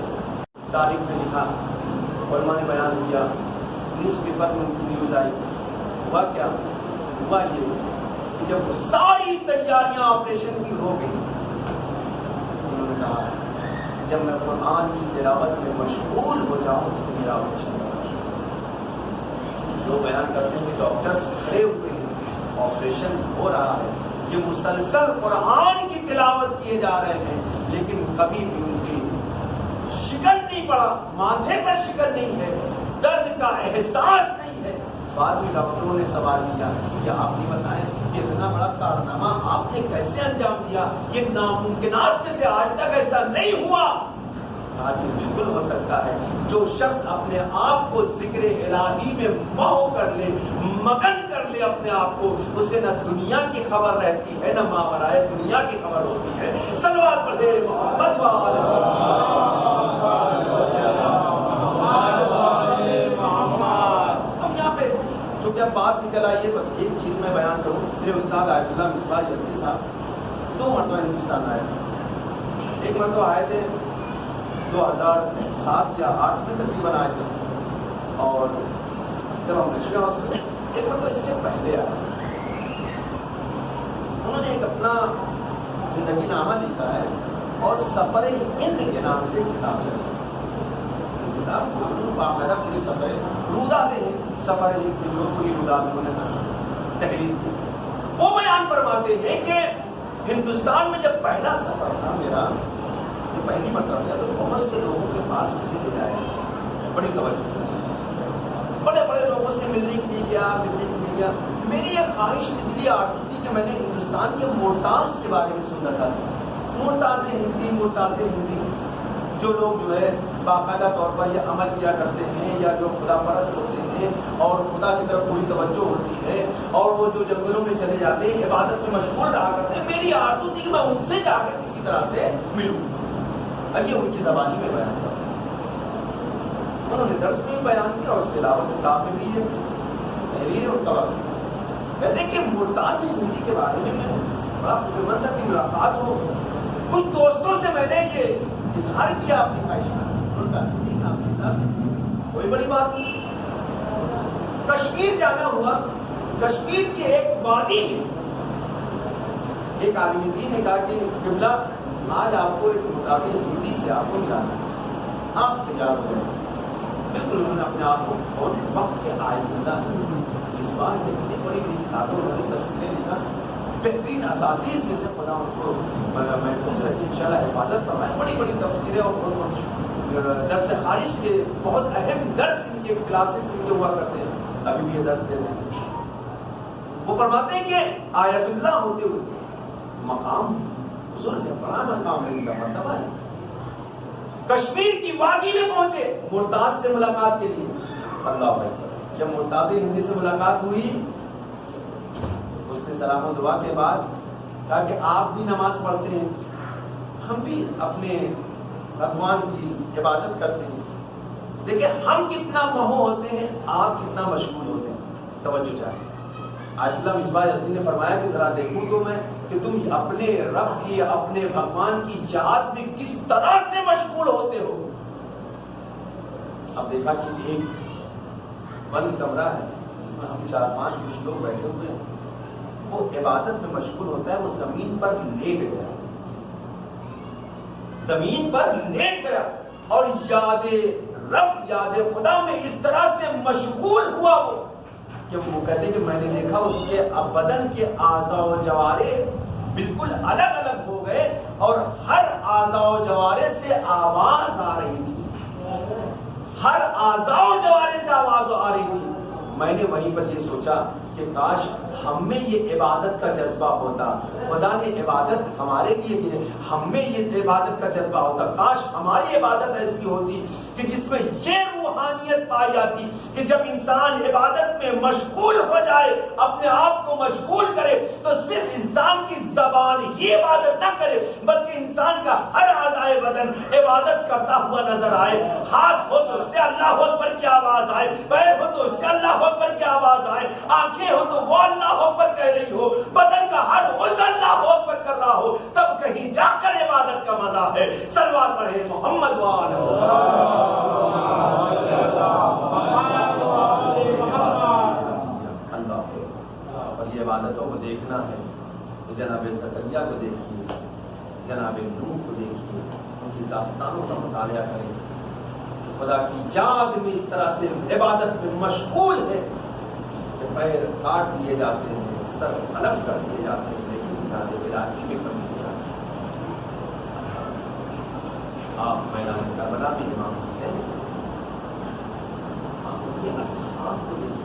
تاریخ میں لکھا, علماء نے بیان کیا, نیوز پیپر میں نیوز آئی. ہوا کیا, ہوا یہ کہ جب ساری تیاریاں آپریشن کی ہو گئی, انہوں نے کہا جب میں قرآن کی تلاوت میں مشغول ہو جاؤں تو میرا آپریشن جو بیان کرتے ہیں کہ ڈاکٹرز کھڑے ہوئے ہیں, آپریشن ہو رہا ہے, یہ مسلسل قرآن کی تلاوت کیے جا رہے ہیں, لیکن کبھی بھی ان کی شکن نہیں پڑا, ماتھے پر شکن نہیں ہے, درد کا احساس نہیں ہے. بعد میں ڈاکٹروں نے سوال کیا کہ آپ یہ بتائیں کہ اتنا بڑا کارنامہ آپ نے کیسے انجام دیا, یہ ناممکنات میں سے آج تک ایسا نہیں ہوا. کہا کہ بالکل ہو سکتا ہے. جو شخص اپنے آپ کو ذکر الہی میں محو کر لے, مگن کر لے اپنے آپ کو, اسے نہ دنیا کی خبر رہتی ہے نہ ماورائے دنیا کی خبر ہوتی ہے. صلوات پڑھے محمد وآلہ محمد. اب یہاں پہ جو کہ اب بات نکل آئی ہے, بس ایک چیز میں بیان کروں. میرے استاد آیت اللہ مصباح یزدی صاحب 2 مرتبہ ہندوستان آئے. ایک مرتبہ آئے تھے 2007 یا 2008 میں تقریباً آئے تھے, اور جب ہم نشر ہاؤس میں, ایک مرتبہ اس کے پہلے آئے. انہوں نے ایک اپنا زندگی نامہ لکھا ہے اور سفر ہند کے نام سے کتاب چلی. کتاب باقاعدہ پوری سفر روداد ہیں, سفر ہند کی جو پوری روداد انہوں نے تحریر کی. وہ بیان فرماتے ہیں کہ ہندوستان میں جب پہلا سفر تھا میرا, جو پہلی مرتبہ گیا, تو بہت سے لوگوں کے پاس مجھے لے جائے, بڑی توجہ, بڑے بڑے لوگوں سے ملنے کے لیے گیا. میری یہ خواہش تھی, دلی آرزو تھی کہ میں نے ہندوستان کے مرتاز کے بارے میں سن رکھا تھا. مرتاز ہندی جو لوگ جو ہے باقاعدہ طور پر یہ عمل کیا کرتے ہیں, یا جو خدا پرست ہوتے ہیں اور خدا کی طرف پوری توجہ ہوتی ہے, اور وہ جو جنگلوں میں چلے جاتے ہیں, عبادت میں مشغول رہا کرتے ہیں. میری آرزو تھی کہ میں ان سے جا کر کسی طرح سے ملوں. اب یہ ان کی زبانی میں بیان کیا, انہوں نے درس میں بھی بیان کیا, اور اس کے علاوہ کتاب میں بھی یہ تحریر اور توقع. کہتے ہیں کہ مرتاز ہندی کے بارے میں بڑا فکر مند تھا کہ ملاقات ہو. کچھ دوستوں سے میں نے یہ اظہار کیا اپنی خواہش کا, کوئی بڑی بات نہیں. کشمیر جانا ہوا. کشمیر کے ایک وادی میں ایک عالم دین نے کہا کہ قبلہ آج آپ کو ایک متاثر ہندی سے آپ کو ملانا ہے, آپ تیار ہو گئے. بالکل انہوں نے اپنے آپ کو بہت وقت کے آیت اللہ اس بار اتنی بڑی بڑی کتابیں انہوں نے تفسیریں لکھا، بہترین اساتذہ میں سے خدا ان کو محفوظ رکھے انشاءاللہ حفاظت فرمائے. بڑی بڑی تفسیریں اور بہت درس خارج کے بہت اہم درس ان کے کلاسز ان کے ہوا کرتے ہیں، ابھی بھی یہ درس دیتے ہیں. وہ فرماتے ہیں کہ آیت اللہ ہوتے ہوئے مقام بزرگ ہے، بڑا مقام ہے، ان کا مرتبہ ہے. کشمیر کی وادی میں پہنچے مرتاض سے ملاقات کے لیے. اللہ اکبر. جب مرتاض ہندی سے ملاقات ہوئی، اس نے سلام و دعا کے بعد کہا کہ آپ بھی نماز پڑھتے ہیں، ہم بھی اپنے بھگوان کی عبادت کرتے ہیں. دیکھیں ہم کتنا مہو ہوتے ہیں، آپ کتنا مشغول ہوتے ہیں. توجہ چاہیے. آج اللہ مصباح یزدی نے فرمایا کہ ذرا دیکھوں تو میں کہ تم اپنے رب کی، اپنے بھگوان کی یاد میں کس طرح سے مشغول ہوتے ہو. اب دیکھا کہ ایک بند کمرہ ہے جس میں ہم 4-5 کچھ لوگ بیٹھے ہوئے ہیں، وہ عبادت میں مشغول ہوتا ہے. وہ زمین پر لیٹ گیا، زمین پر لیٹ گیا اور یاد رب، یاد خدا میں اس طرح سے مشغول ہوا کہ وہ کہتے ہیں کہ میں نے دیکھا اس کے بدن کے اعضاء و جوارے بالکل الگ الگ ہو گئے اور ہر اعضاء و جوارے سے آواز آ رہی تھی، ہر اعضاء و جوارے سے آواز آ رہی تھی. میں نے وہیں پر یہ سوچا کہ کاش ہم میں یہ عبادت کا جذبہ ہوتا. خدا نے عبادت ہمارے لیے کی، ہم میں یہ عبادت کا جذبہ ہوتا. کاش ہماری عبادت ایسی ہوتی کہ جس میں یہ روحانیت پائی جاتی کہ جب انسان عبادت میں مشغول ہو جائے، اپنے آپ کو مشغول کرے، تو صرف انسان کی زبان ہی عبادت نہ کرے بلکہ انسان کا ہر اعضائے بدن عبادت کرتا ہوا نظر آئے. ہاتھ ہو تو اس سے اللہ اکبر کی آواز آئے، پیر ہو تو اس سے اللہ اکبر کی آواز آئے، آنکھیں ہو تو وہ اللہ اکبر کہہ رہی ہو، بدن کا ہر عضو اللہ اکبر کر رہا ہو. تب کہیں جا کر عبادت کا مزہ ہے. صلوات پڑھے محمد وآلہ اللہ. اور یہ عبادتوں کو دیکھنا ہے تو جناب زکریا کو دیکھیے، جناب نوح کو دیکھیے، ان کی داستانوں کا مطالعہ کریں. خدا کی یاد میں اس طرح سے عبادت میں مشغول ہے کہ پیر کاٹ دیے جاتے ہیں، سر الگ کر دیے جاتے ہیں، لیکن یاد الہی میں کمی نہیں آتی. آپ میدان کربلا میں امام حسین، آپ ان کے اصحاب کو دیکھیے.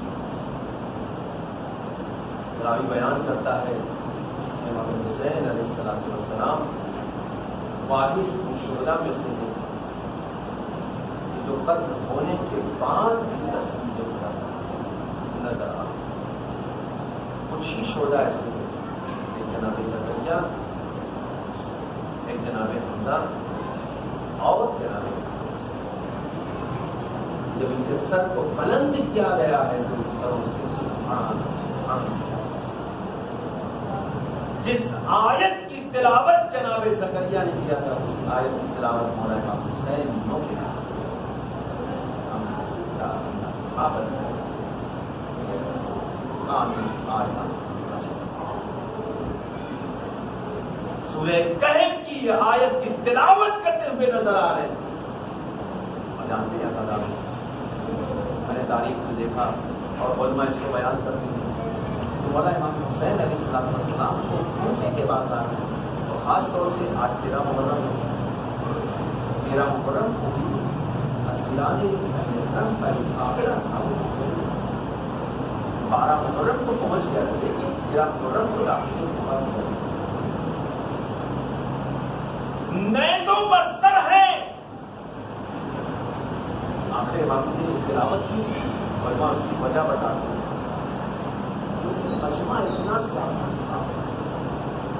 راوی بیان کرتا ہے امام حسین علیہ السلام واحد ان شہداء میں سے ہیں جو قتل ہونے کے بعد بھی تصویر نظر آ. کچھ ہی شہداء ایسے ہیں، ایک جناب زکریا، ایک جناب حمزہ اور جناب حسین. جب ان کے سر کو بلند کیا گیا ہے تو سروں سے سبحان سبحان. جس آیت کی تلاوت جناب زکریا نے کیا تھا اس آیت کی تلاوت مولانا حسین موقع کے ساتھ سورہ کہف کی آیت کی تلاوت کرتے ہوئے نظر آ رہے ہیں. اور جانتے ہیں سادہ میں نے تاریخ میں دیکھا اور علماء اس کو بیان کرتے ہیں تو مولانا امام حسین علیہ السلام کو کوفے کے بازار میں، اور خاص طور سے آج 13 محرم کو بھی اسیران کا آخرا تھا. 12 محرم کو پہنچ گیا تھا لیکن 13 محرم کو داخل نیزوں پر سر ہے. آخر امام نے تلاوت کی اور وہاں اس کی وجہ بتاتے ہیں کیونکہ مجمع اتنا زیادہ تھا،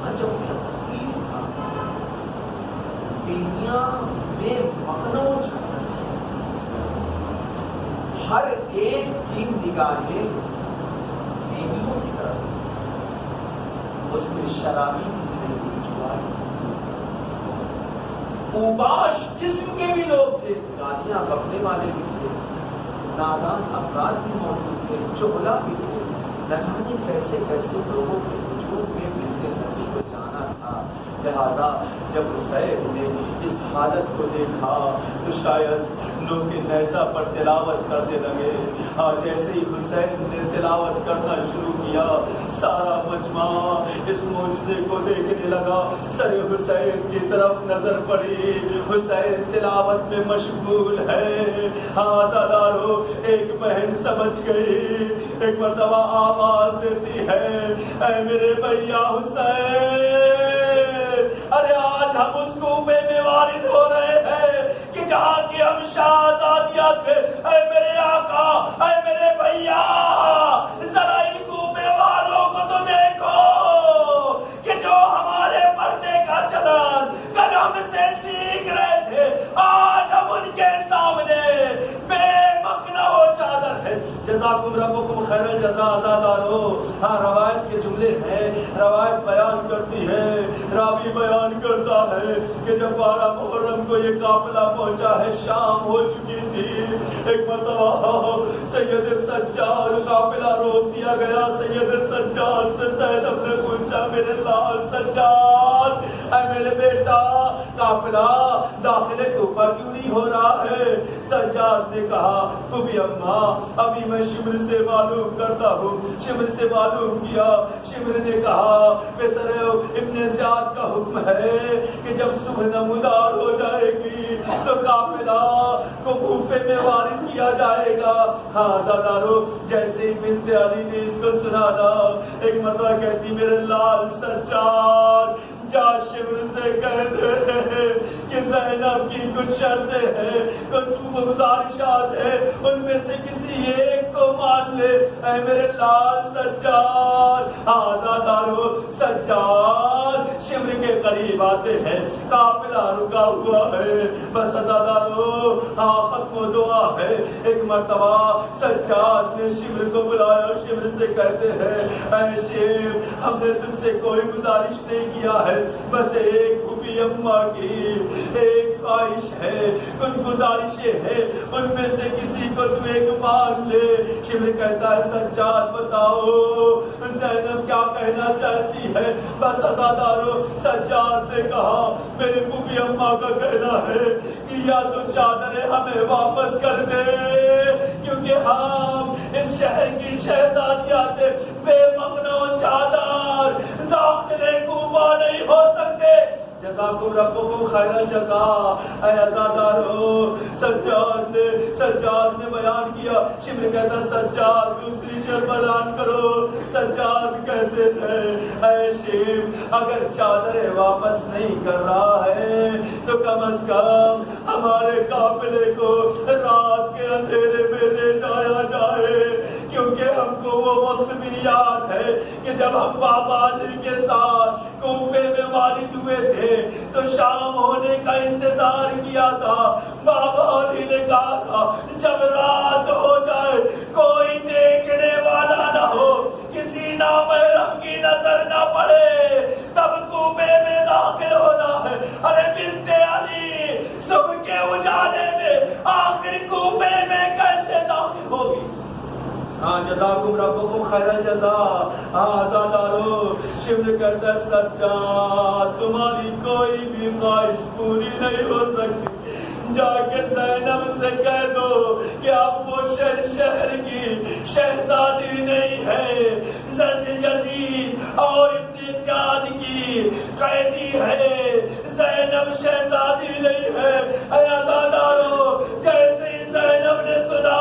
عجب تھا، بیویاں بے مقنوج تھی، ہر ایک کی نگاہیں بیویوں کی طرف. اس میں شرابی بھی تھے، جواری اوباش قسم کے بھی لوگ تھے، گالیاں بکنے والے بھی تھے، نادان افراد بھی موجود تھے، چغلا بھی تھے. نہ جانے کیسے کیسے لوگوں کے وجود میں ملتے نبی کو جانا تھا، لہذا جب حسین نے اس حالت کو دیکھا تو شاید لوگ نیزہ پر تلاوت کرنے لگے. جیسے ہی حسین نے تلاوت کرنا شروع کیا سارا مجمع اس معجزے کو دیکھنے لگا. سر حسین کی طرف نظر پڑی، حسین تلاوت میں مشغول ہے. آزادارو ایک بہن سمجھ گئی، ایک مرتبہ آواز دیتی ہے اے میرے بھیا حسین، ارے آج ہم اس کوفے میں وارد ہو رہے ہیں کہ جہاں کی ہم شہزادیاں تھے. اے میرے آقا، اے میرے بھیا، ذرا ان کوفے والوں کو تو دیکھو کہ جو ہمارے پردے کا چلن کل ہم سے سیکھ رہے تھے آج ہم ان کے سامنے بے مقنا و چادر ہے. جزاکم ربکم خیر الجزا. آزادارو روایت کے جملے ہیں، روایت بیان کرتی ہے، راوی بیان کرتا ہے کہ جب 12 محرم کو یہ قافلہ پہنچا ہے شام ہو چکی تھی. ایک مرتبہ سید سجاد قافلہ روک دیا گیا. سید سجاد سے زینب نے پوچھا میرے لال سجاد، اے میرے بیٹا قافلہ داخل کوفہ کیوں نہیں ہو رہا ہے؟ سجاد نے کہا ابھی اماں ابھی میں شمر سے معلوم کرتا ہوں. شمر سے معلوم کیا. شمر نے کہا پسر ابن زیاد کا حکم ہے کہ جب صبح نمودار ہو جائے گی تو قافلہ کو کوفے میں وارد کیا جائے گا. آزادارو جیسے ہی بنت علی نے اس کو سنانا ایک مرتبہ کہتی میرے لال سجاد جا شمر سے کہہ دے کہ زینب کی کچھ شرطیں ہیں، کچھ گزارشات ہیں، ان میں سے کسی ایک کو مان لے. اے میرے لال سجاد. آزادارو سجاد شمر کے قریب آتے ہیں، قافلہ رکا ہوا ہے. بس آزادارو ختم دعا ہے. ایک مرتبہ سجاد نے شمر کو بلایا. شمر سے کہتے ہیں اے شمر ہم نے تجھ سے کوئی گزارش نہیں کیا ہے، بس ایک پھوپھی اماں کی ایک خواہش ہے، کچھ گزارشیں ہیں، ان میں سے کسی کو تو ایک مان لے. شمر کہتا ہے سجاد بتاؤ زینب کیا کہنا چاہتی ہے؟ بس آزادارو سجاد نے کہا میرے پھوپھی اماں کا کہنا ہے کہ یا تو چادریں ہمیں واپس کر دے کیونکہ ہم اس شہر کی شہزادیاں تھے، بے مقنا و چادر داخلے کوفہ نہیں ہو سکتے. جزاکم ربکم خیر الجزا. اے عزادارو سجاد نے بیان کیا. شمر کہتا سجاد دوسری شرط بیان کرو. سجاد کہتے ہیں اے شمر اگر چادریں واپس نہیں کر رہا ہے تو کم از کم ہمارے قافلے کو رات کے اندھیرے میں لے جایا جائے، کیونکہ ہم کو وہ وقت بھی یاد ہے کہ جب ہم بابا علی کے ساتھ کوفے میں وارد ہوئے تھے تو شام ہونے کا انتظار کیا تھا. بابا علی نے کہا تھا جب رات ہو جائے کوئی دیکھنے والا نہ ہو، کسی نامحرم کی نظر نہ پڑے، تب کوفے میں داخل ہونا ہے. ارے بنت علی صبح کے اجالے میں آخر کوفے میں کیسے داخل ہوگی؟ جزاکم ربکم خیر الجزا. آزادارو شمر کہتا ہے سجاد تمہاری کوئی بھی خواہش پوری نہیں ہو سکتی. جا کے زینب سے کہہ دو کہ اب وہ شہر کی شہزادی نہیں ہے، یزید اور ابن زیاد کی قیدی ہے، زینب شہزادی نہیں ہے. اے آزادارو جیسے ہی زینب نے سنا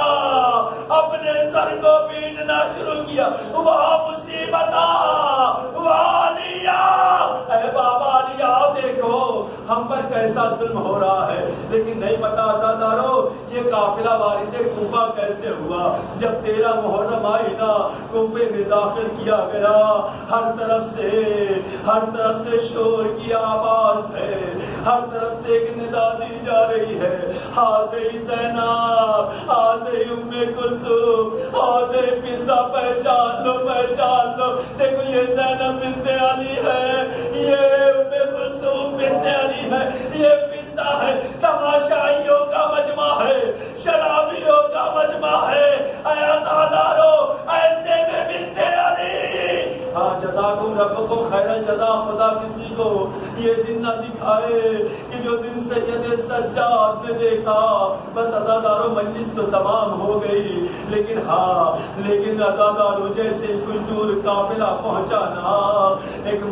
اپنے سر کو پیٹنا شروع کیا. وہاں مصیبت وہاں لیا. اے بابا لیا دیکھو ہم پر کیسا ظلم ہو رہا ہے، لیکن نہیں پتا آزادارو یہ قافلہ وارد کوفہ کیسے ہوا. جب 13 محرم آئی نا کوفے میں داخل کیا گیا، ہر طرف سے شور کی آواز ہے، ہر طرف سے ایک ندا دی جا رہی ہے حاضر زینب، حاضر ام کلثوم، حاضر فضا، پہچان لو دیکھو یہ زینب بنت علی ہے، یہ ام کلثوم بنت علی ہے، یہ فضا ہے. تماشائیوں کا مجمع ہے، شرابیوں کا مجمع ہے. اے آزادارو ایسے میں بنت علی ہاں جزاکم ربکم خیر الجزا. خدا کسی کو یہ دن نہ دکھائے کہ جو دن سید سجاد نے دیکھا بس عزاداروں مجلس تو تمام ہو گئی، لیکن عزاداروں جیسے کچھ دور قافلہ پہنچانا، ایک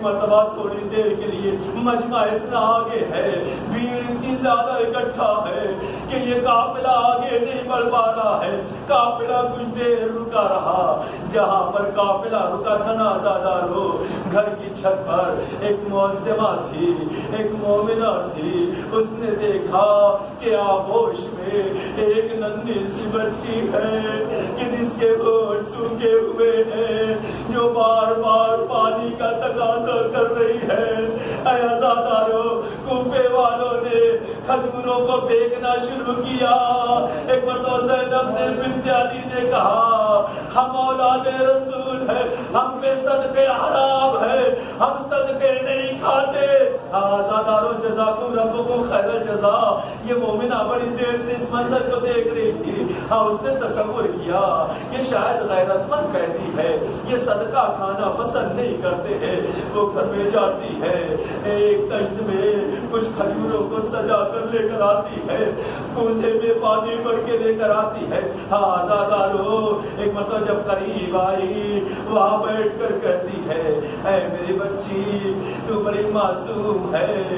مرتبہ تھوڑی دیر کے لیے مجمع اتنا آگے ہے، بھیڑ اتنی زیادہ اکٹھا ہے کہ یہ قافلہ آگے نہیں بڑھ پا رہا ہے. قافلہ کچھ دیر رکا رہا. جہاں پر قافلہ رکا تھا نا عزاداروں، گھر کی چھت پر ایک معظمہ تھی، ایک مومنہ تھی. اس نے دیکھا کہ آغوش میں ایک ننھی سی بچی ہے کہ جس کے ہوش سوکھے ہوئے ہیں، جو بار بار پانی کا تقاضا کر رہی ہے. اے عزاداروں، کوفے والوں نے کھجوروں کو پھینکنا شروع کیا. ایک مرتبہ زینب نے بنت علی نے کہا ہم اولاد رسول ہے، ہم پہ صدقے حرام ہے، ہم صدقے نہیں کھاتے. عزاداروں جزاکم ربکم خیر الجزا. یہ مومنہ بڑی دیر سے اس منظر کو دیکھ رہی تھی. اس نے تصور کیا کہ شاید غیرت مند قیدی ہے، یہ صدقہ کھانا پسند نہیں کرتے ہیں. وہ گھر میں جاتی ہے، ایک دشت میں کچھ کھجوروں کو سجا کر لے کر آتی ہے، کوزے میں پانی بھر کے لے کر آتی ہے. عزاداروں ایک مرتبہ جب قریب آئی، وہاں بیٹھ کر کہتی ہے اے میری بچی تو بڑی معصوم ہے.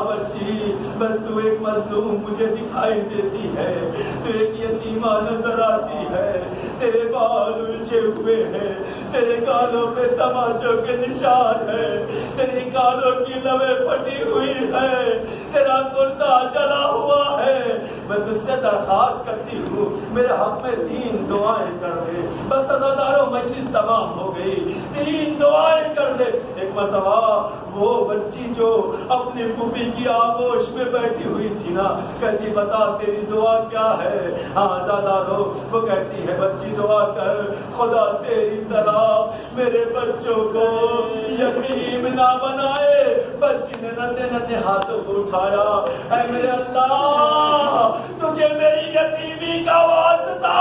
بچی بس تو ایک مظلوم مجھے دکھائی دیتی ہے، تو ایک یتیمہ نظر آتی ہے. تیرے بال الجھے ہوئے ہیں، تیرے گالوں پہ تماچوں کے نشان ہے، تیری گالوں کی لویں پھٹی ہوئی ہے، تیرا کرتا جلا ہوا ہے. میں تجھ سے درخواست کرتی ہوں میرے حق میں 3 دعائیں کر دے. بس عزاداروں مجلس تمام ہو گئی، 3 دعائیں کر دے. ایک مرتبہ وہ بچی جو اپنی پھوپھی کی آغوش میں بیٹھی ہوئی تھی نا، کہتی بتا تیری دعا کیا ہے. عزاداروں وہ کہتی ہے بچی دعا کر خدا تیری طرح میرے بچوں کو یتیم نہ بنائے. بچی نے ننھے ہاتھوں کو اٹھایا. اے میرے اللہ تجھے میری یتیمی کا واسطہ،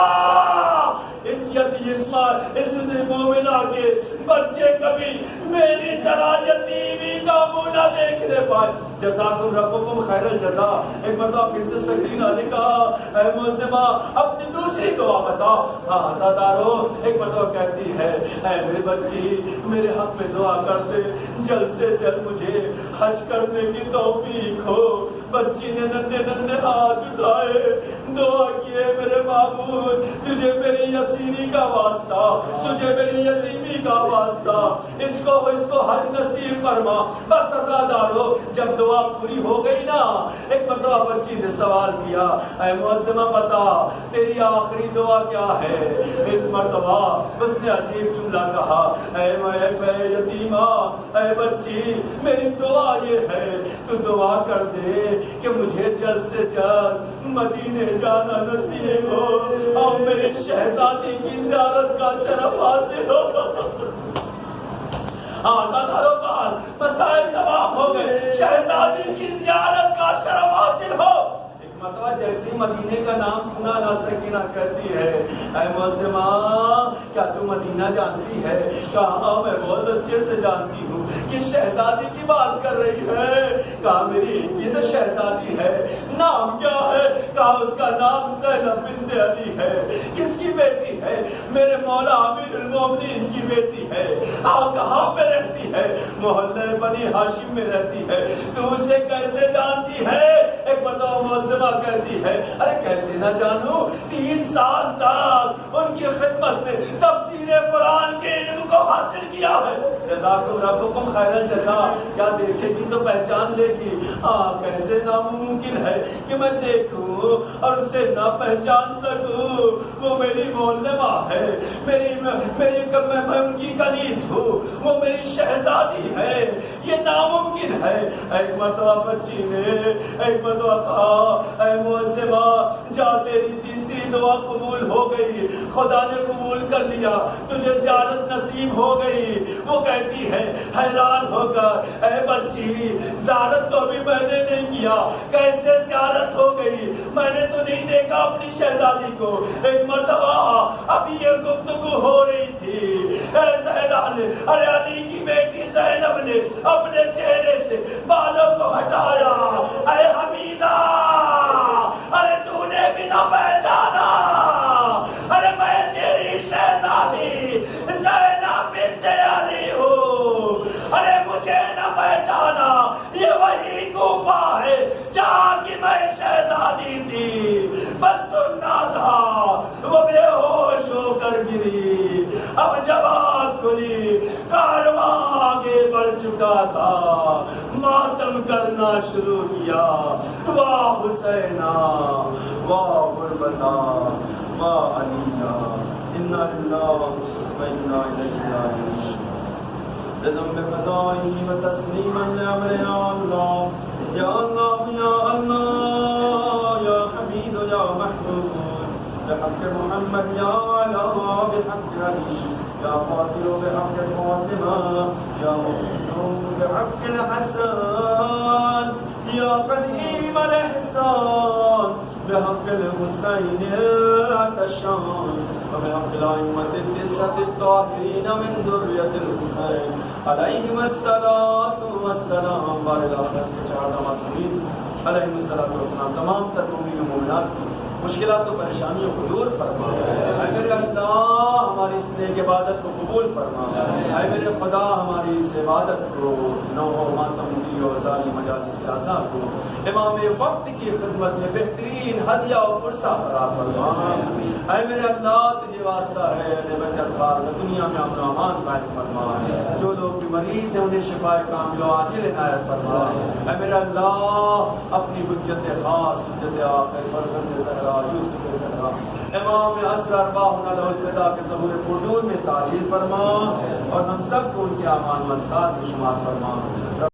اس مومنہ کے بچے کبھی میری طرح یتیمی کا منہ نہ دیکھنے پائے. جزاکم ربکم خیر الجزا. ایک مرتبہ پھر سے سکینہ نے کہا اے معظمہ اپنی دوسری دعا بتا. عزاداروں ایک مرتبہ کہتی ہے اے میری بچی میرے حق میں دعا کر دے، جلد سے جلد مجھے حج کرنے کی توفیق ہو. بچی نے ننھے ہاتھ اٹھائے، دعا کیے میرے معبود تجھے میری یسیری کا واسطہ، تجھے میری یتیمی کا واسطہ، اس کو حج نصیب فرما. بس عزاداروں جب دعا پوری ہو گئی نا، ایک مرتبہ بچی نے سوال کیا اے معظمہ بتا تیری آخری دعا کیا ہے. اس مرتبہ اس نے عجیب جملہ کہا اے یتیمہ، اے بچی میری دعا یہ ہے تو دعا کر دے کہ مجھے جلد سے جلد مدینے جانا نصیب ہو اور میری شہزادی کی زیارت کا شرف حاصل ہو. عزاداروں کا مسائل تمام ہو گئے، شہزادی کی زیارت کا شرف حاصل ہو. مرتبہ جیسے مدینے کا نام سنا نا سکینہ کہتی ہے اے معظمہ کیا تم مدینہ جانتی ہے؟ کہا میں بہت اچھے سے جانتی ہوں. کس شہزادی کی بات کر رہی ہے؟ کہا میری یہ تو شہزادی ہے. نام کیا ہے؟ کہا اس کا نام زینب بنت علی ہے. کس کی بیٹی ہے؟ میرے مولا امیر المومنین کی بیٹی ہے. کہاں پہ رہتی ہے؟ محلہ بنی ہاشم میں رہتی ہے. تو اسے کیسے جانتی ہے؟ ایک مرتبہ معظمہ کہتی ہے ارے کیسے نہ جانوں، 3 سال تک ان کی خدمت میں تفسیر قرآن کے علم کو حاصل کیا ہے. جزاکم ربکم خیر الجزا. کیا دیکھے گی تو پہچان لے گی. کیسے ناممکن ہے کہ میں دیکھوں اور اسے نہ پہچان سکوں. وہ میری معلمہ ہے، میں ان کی کنیز ہوں، وہ میری شہزادی ہے. یہ ناممکن ہے. ایک مرتبہ بچی نے ایک مرتبہ کہا اے معظمہ جا تیری تیسری تیری دعا قبول ہو گئی، خدا نے قبول کر لیا، تجھے زیارت نصیب ہو گئی۔ وہ کہتی ہے حیران ہو کر، اے بچی زیارت تو ابھی میں نے نہیں کیا، کیسے زیارت ہو گئی؟ میں نے تو نہیں دیکھا اپنی شہزادی کو۔ ایک مرتبہ ابھی یہ گفتگو ہو رہی تھی، اے زہرا نے، ارے علی کی بیٹی زینب نے اپنے چہرے سے بالوں کو ہٹایا، اے حمیدہ ارے تو نے بھی نہ پہچانا، ارے میں تیری شہزادی زینب بنت علی ہوں، ارے مجھے نہ پہچانا، یہ وہی کوفہ ہے جہاں کی میں شہزادی تھی، بس سننا تھا۔ وہ بے ہوش ہو کر گری، اب جب آنکھ کھلی کارواں آگے بڑھ چکا تھا، ماتم کرنا شروع کیا، واہ حسینہ واہ غربتہ واہ علیہ، انا للہ و انا الیہ راجعون۔ بذنب قضائی و تسلیما لامر یا اللہ، یا اللہ یا اللہ، یا حمید یا محمود، بحق محمد یا علی، بحق علی، یا قاتل بحق فاطمہ، یا محسن بحق الحسن، یا قدیم الاحسان، بحق الحسین العطشان، وبحق الأئمة التسعة الطاهرين من ذرية الحسين عليهم الصلاة والسلام، بارک آخرت کے چہارہ معصومین علیہم الصلاۃ والسلام، تمام تر مومنین و مومنات کی مشکلات و پریشانیوں کو دور فرما۔ اے میرے اللہ ہماری اس نیک عبادت کو قبول فرما۔ اے میرے خدا ہماری اس عبادت کو نو ماتموی و ظالی مجالس اعضاء کو امام وقت کی خدمت میں بہترین ہدیہ و پرسہ قرار فرما۔ اے میرے اللہ تجھے واسطہ ہے نعمت اطہار دنیا میں امن و امان قائم فرما، جو لوگ بھی مریض ہیں انہیں شفاء کامل و عاجل عنایت فرما۔ اے میرے اللہ اپنی حجت خاص حجت آخر فرزند زہرا یوسف زہرا امام عصر ارواحنا لہ الفدا کے ظہور پردور میں تاجیل فرما، اور ہم سب کو ان کے امان و انصار میں شمار فرما۔